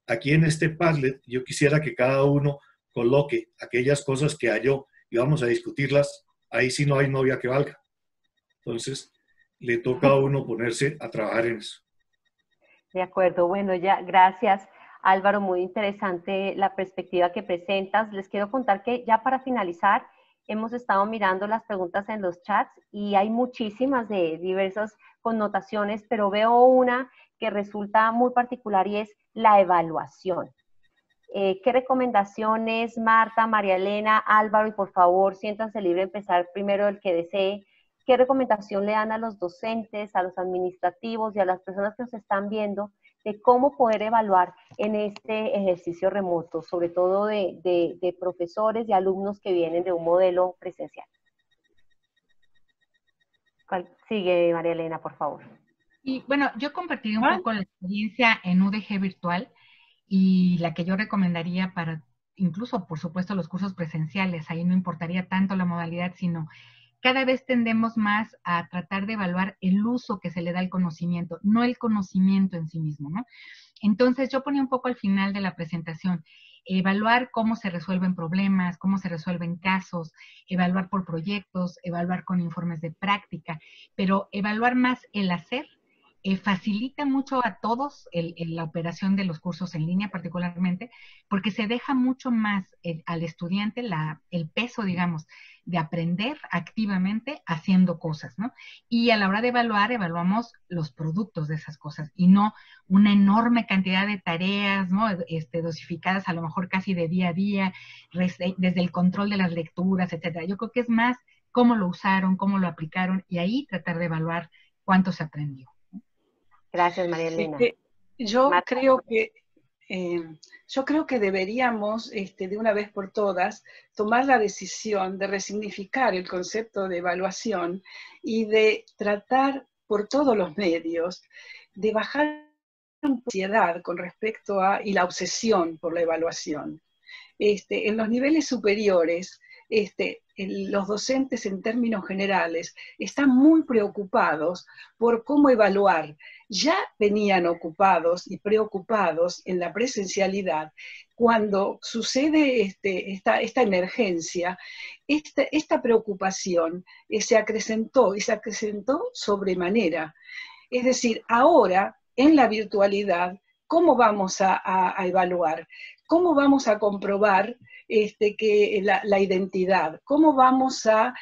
aquí en este Padlet yo quisiera que cada uno coloque aquellas cosas que halló y vamos a discutirlas, ahí sí no hay novia que valga. Entonces, le toca a uno ponerse a trabajar en eso. De acuerdo, bueno, ya, gracias Álvaro, muy interesante la perspectiva que presentas. Les quiero contar que ya para finalizar, hemos estado mirando las preguntas en los chats y hay muchísimas de diversas connotaciones, pero veo una que resulta muy particular y es la evaluación. ¿Qué recomendaciones, Marta, María Elena, Álvaro, y por favor, siéntanse libre de empezar primero el que desee? ¿Qué recomendación le dan a los docentes, a los administrativos y a las personas que nos están viendo de cómo poder evaluar en este ejercicio remoto, sobre todo de profesores y alumnos que vienen de un modelo presencial? Sigue, María Elena, por favor. Y bueno, yo compartiría un poco la experiencia en UDG virtual y la que yo recomendaría para, incluso por supuesto los cursos presenciales, ahí no importaría tanto la modalidad, sino cada vez tendemos más a tratar de evaluar el uso que se le da al conocimiento, no el conocimiento en sí mismo, ¿no? Entonces yo ponía un poco al final de la presentación, evaluar cómo se resuelven problemas, cómo se resuelven casos, evaluar por proyectos, evaluar con informes de práctica, pero evaluar más el hacer. Facilita mucho a todos la operación de los cursos en línea particularmente, porque se deja mucho más al estudiante el peso, digamos, de aprender activamente haciendo cosas, ¿no? Y a la hora de evaluar, evaluamos los productos de esas cosas y no una enorme cantidad de tareas, ¿no? Dosificadas a lo mejor casi de día a día, desde el control de las lecturas, etcétera. Yo creo que es más cómo lo usaron, cómo lo aplicaron y ahí tratar de evaluar cuánto se aprendió. Gracias, María Elena. Yo creo que deberíamos, de una vez por todas, tomar la decisión de resignificar el concepto de evaluación y de tratar por todos los medios de bajar la ansiedad con respecto a, y la obsesión por la evaluación. En los niveles superiores, los docentes en términos generales están muy preocupados por cómo evaluar. Ya venían ocupados y preocupados en la presencialidad. Cuando sucede esta emergencia, esta preocupación se acrecentó y se acrecentó sobremanera. Es decir, ahora en la virtualidad, ¿cómo vamos a evaluar? ¿Cómo vamos a comprobar que la identidad? ¿Cómo vamos a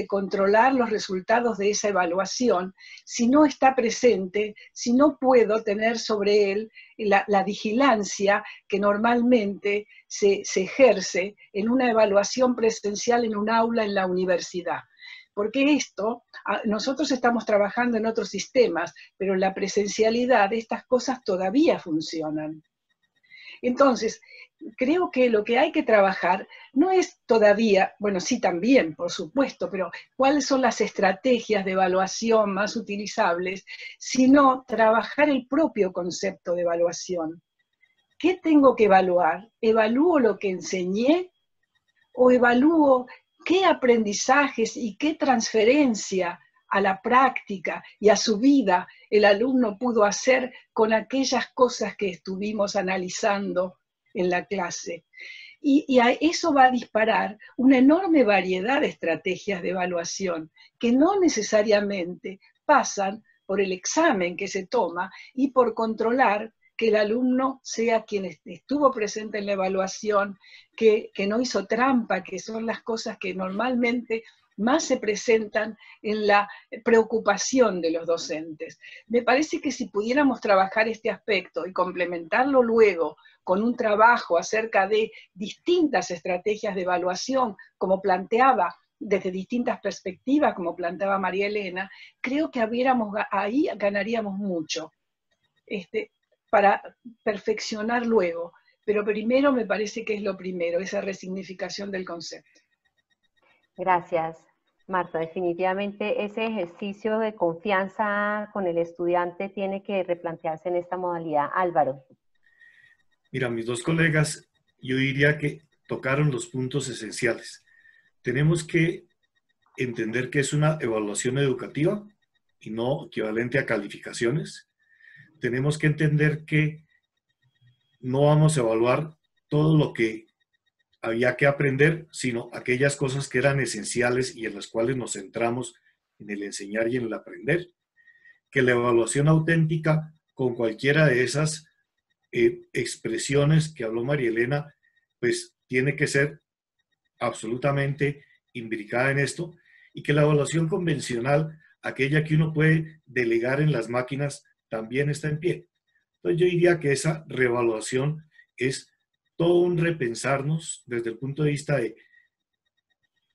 controlar los resultados de esa evaluación si no está presente, si no puedo tener sobre él la vigilancia que normalmente se ejerce en una evaluación presencial en un aula en la universidad? Porque nosotros estamos trabajando en otros sistemas, pero en la presencialidad estas cosas todavía funcionan. Entonces, creo que lo que hay que trabajar no es todavía, bueno, sí también, por supuesto, pero cuáles son las estrategias de evaluación más utilizables, sino trabajar el propio concepto de evaluación. ¿Qué tengo que evaluar? ¿Evalúo lo que enseñé o evalúo qué aprendizajes y qué transferencia a la práctica y a su vida el alumno pudo hacer con aquellas cosas que estuvimos analizando en la clase? Y a eso va a disparar una enorme variedad de estrategias de evaluación que no necesariamente pasan por el examen que se toma y por controlar que el alumno sea quien estuvo presente en la evaluación, que no hizo trampa, que son las cosas que normalmente más se presentan en la preocupación de los docentes. Me parece que si pudiéramos trabajar este aspecto y complementarlo luego con un trabajo acerca de distintas estrategias de evaluación, como planteaba desde distintas perspectivas, como planteaba María Elena, creo que ahí ganaríamos mucho para perfeccionar luego. pero primero me parece que es lo primero, esa resignificación del concepto. Gracias, Marta. Definitivamente ese ejercicio de confianza con el estudiante tiene que replantearse en esta modalidad. Álvaro. Mira, mis dos colegas, yo diría que tocaron los puntos esenciales. Tenemos que entender que es una evaluación educativa y no equivalente a calificaciones. Tenemos que entender que no vamos a evaluar todo lo que había que aprender, sino aquellas cosas que eran esenciales y en las cuales nos centramos en el enseñar y en el aprender. Que la evaluación auténtica con cualquiera de esas expresiones que habló María Elena, pues tiene que ser absolutamente imbricada en esto, y que la evaluación convencional, aquella que uno puede delegar en las máquinas, también está en pie. Entonces yo diría que esa reevaluación es todo un repensarnos desde el punto de vista de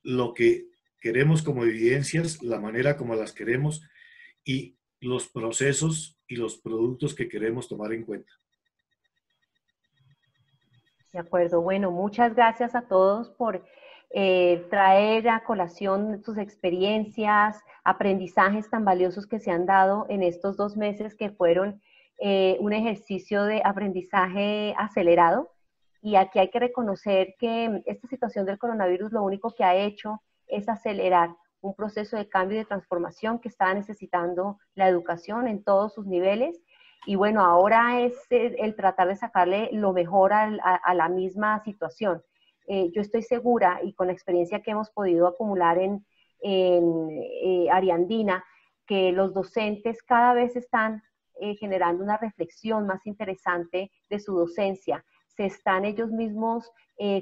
lo que queremos como evidencias, la manera como las queremos y los procesos y los productos que queremos tomar en cuenta. De acuerdo. Bueno, muchas gracias a todos por traer a colación sus experiencias, aprendizajes tan valiosos que se han dado en estos 2 meses que fueron un ejercicio de aprendizaje acelerado. Y aquí hay que reconocer que esta situación del coronavirus lo único que ha hecho es acelerar un proceso de cambio y de transformación que estaba necesitando la educación en todos sus niveles. Y bueno, ahora es el tratar de sacarle lo mejor a la misma situación. Yo estoy segura, y con la experiencia que hemos podido acumular en Ariandina, que los docentes cada vez están generando una reflexión más interesante de su docencia. Se están ellos mismos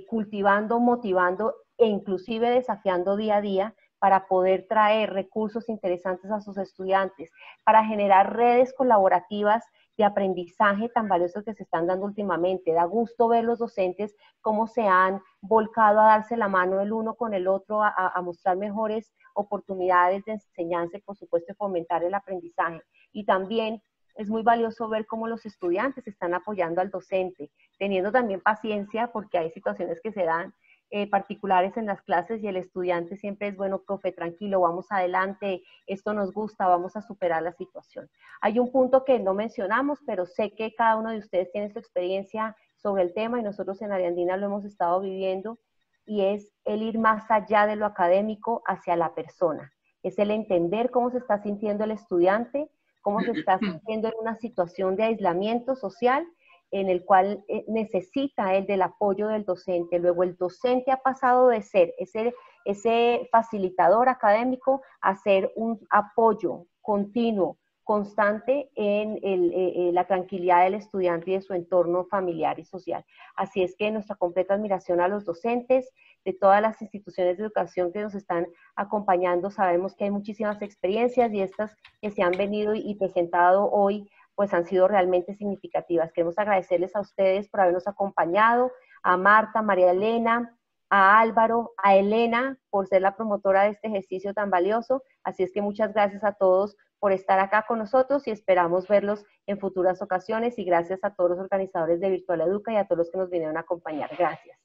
cultivando, motivando e inclusive desafiando día a día para poder traer recursos interesantes a sus estudiantes, para generar redes colaborativas de aprendizaje tan valiosos que se están dando últimamente. Da gusto ver los docentes cómo se han volcado a darse la mano el uno con el otro, a mostrar mejores oportunidades de enseñanza y, por supuesto, fomentar el aprendizaje. Y también es muy valioso ver cómo los estudiantes están apoyando al docente, teniendo también paciencia porque hay situaciones que se dan particulares en las clases y el estudiante siempre es, bueno, profe, tranquilo, vamos adelante, esto nos gusta, vamos a superar la situación. Hay un punto que no mencionamos, pero sé que cada uno de ustedes tiene su experiencia sobre el tema y nosotros en Ariandina lo hemos estado viviendo, y es el ir más allá de lo académico hacia la persona. Es el entender cómo se está sintiendo el estudiante, cómo se está sintiendo en una situación de aislamiento social en el cual necesita él del apoyo del docente. Luego el docente ha pasado de ser ese facilitador académico a ser un apoyo continuo, constante en la tranquilidad del estudiante y de su entorno familiar y social. Así es que nuestra completa admiración a los docentes de todas las instituciones de educación que nos están acompañando. Sabemos que hay muchísimas experiencias y estas que se han venido y presentado hoy pues han sido realmente significativas. Queremos agradecerles a ustedes por habernos acompañado, a Marta, María Elena, a Álvaro, a Elena, por ser la promotora de este ejercicio tan valioso. Así es que muchas gracias a todos por estar acá con nosotros y esperamos verlos en futuras ocasiones, y gracias a todos los organizadores de Virtual Educa y a todos los que nos vinieron a acompañar. Gracias.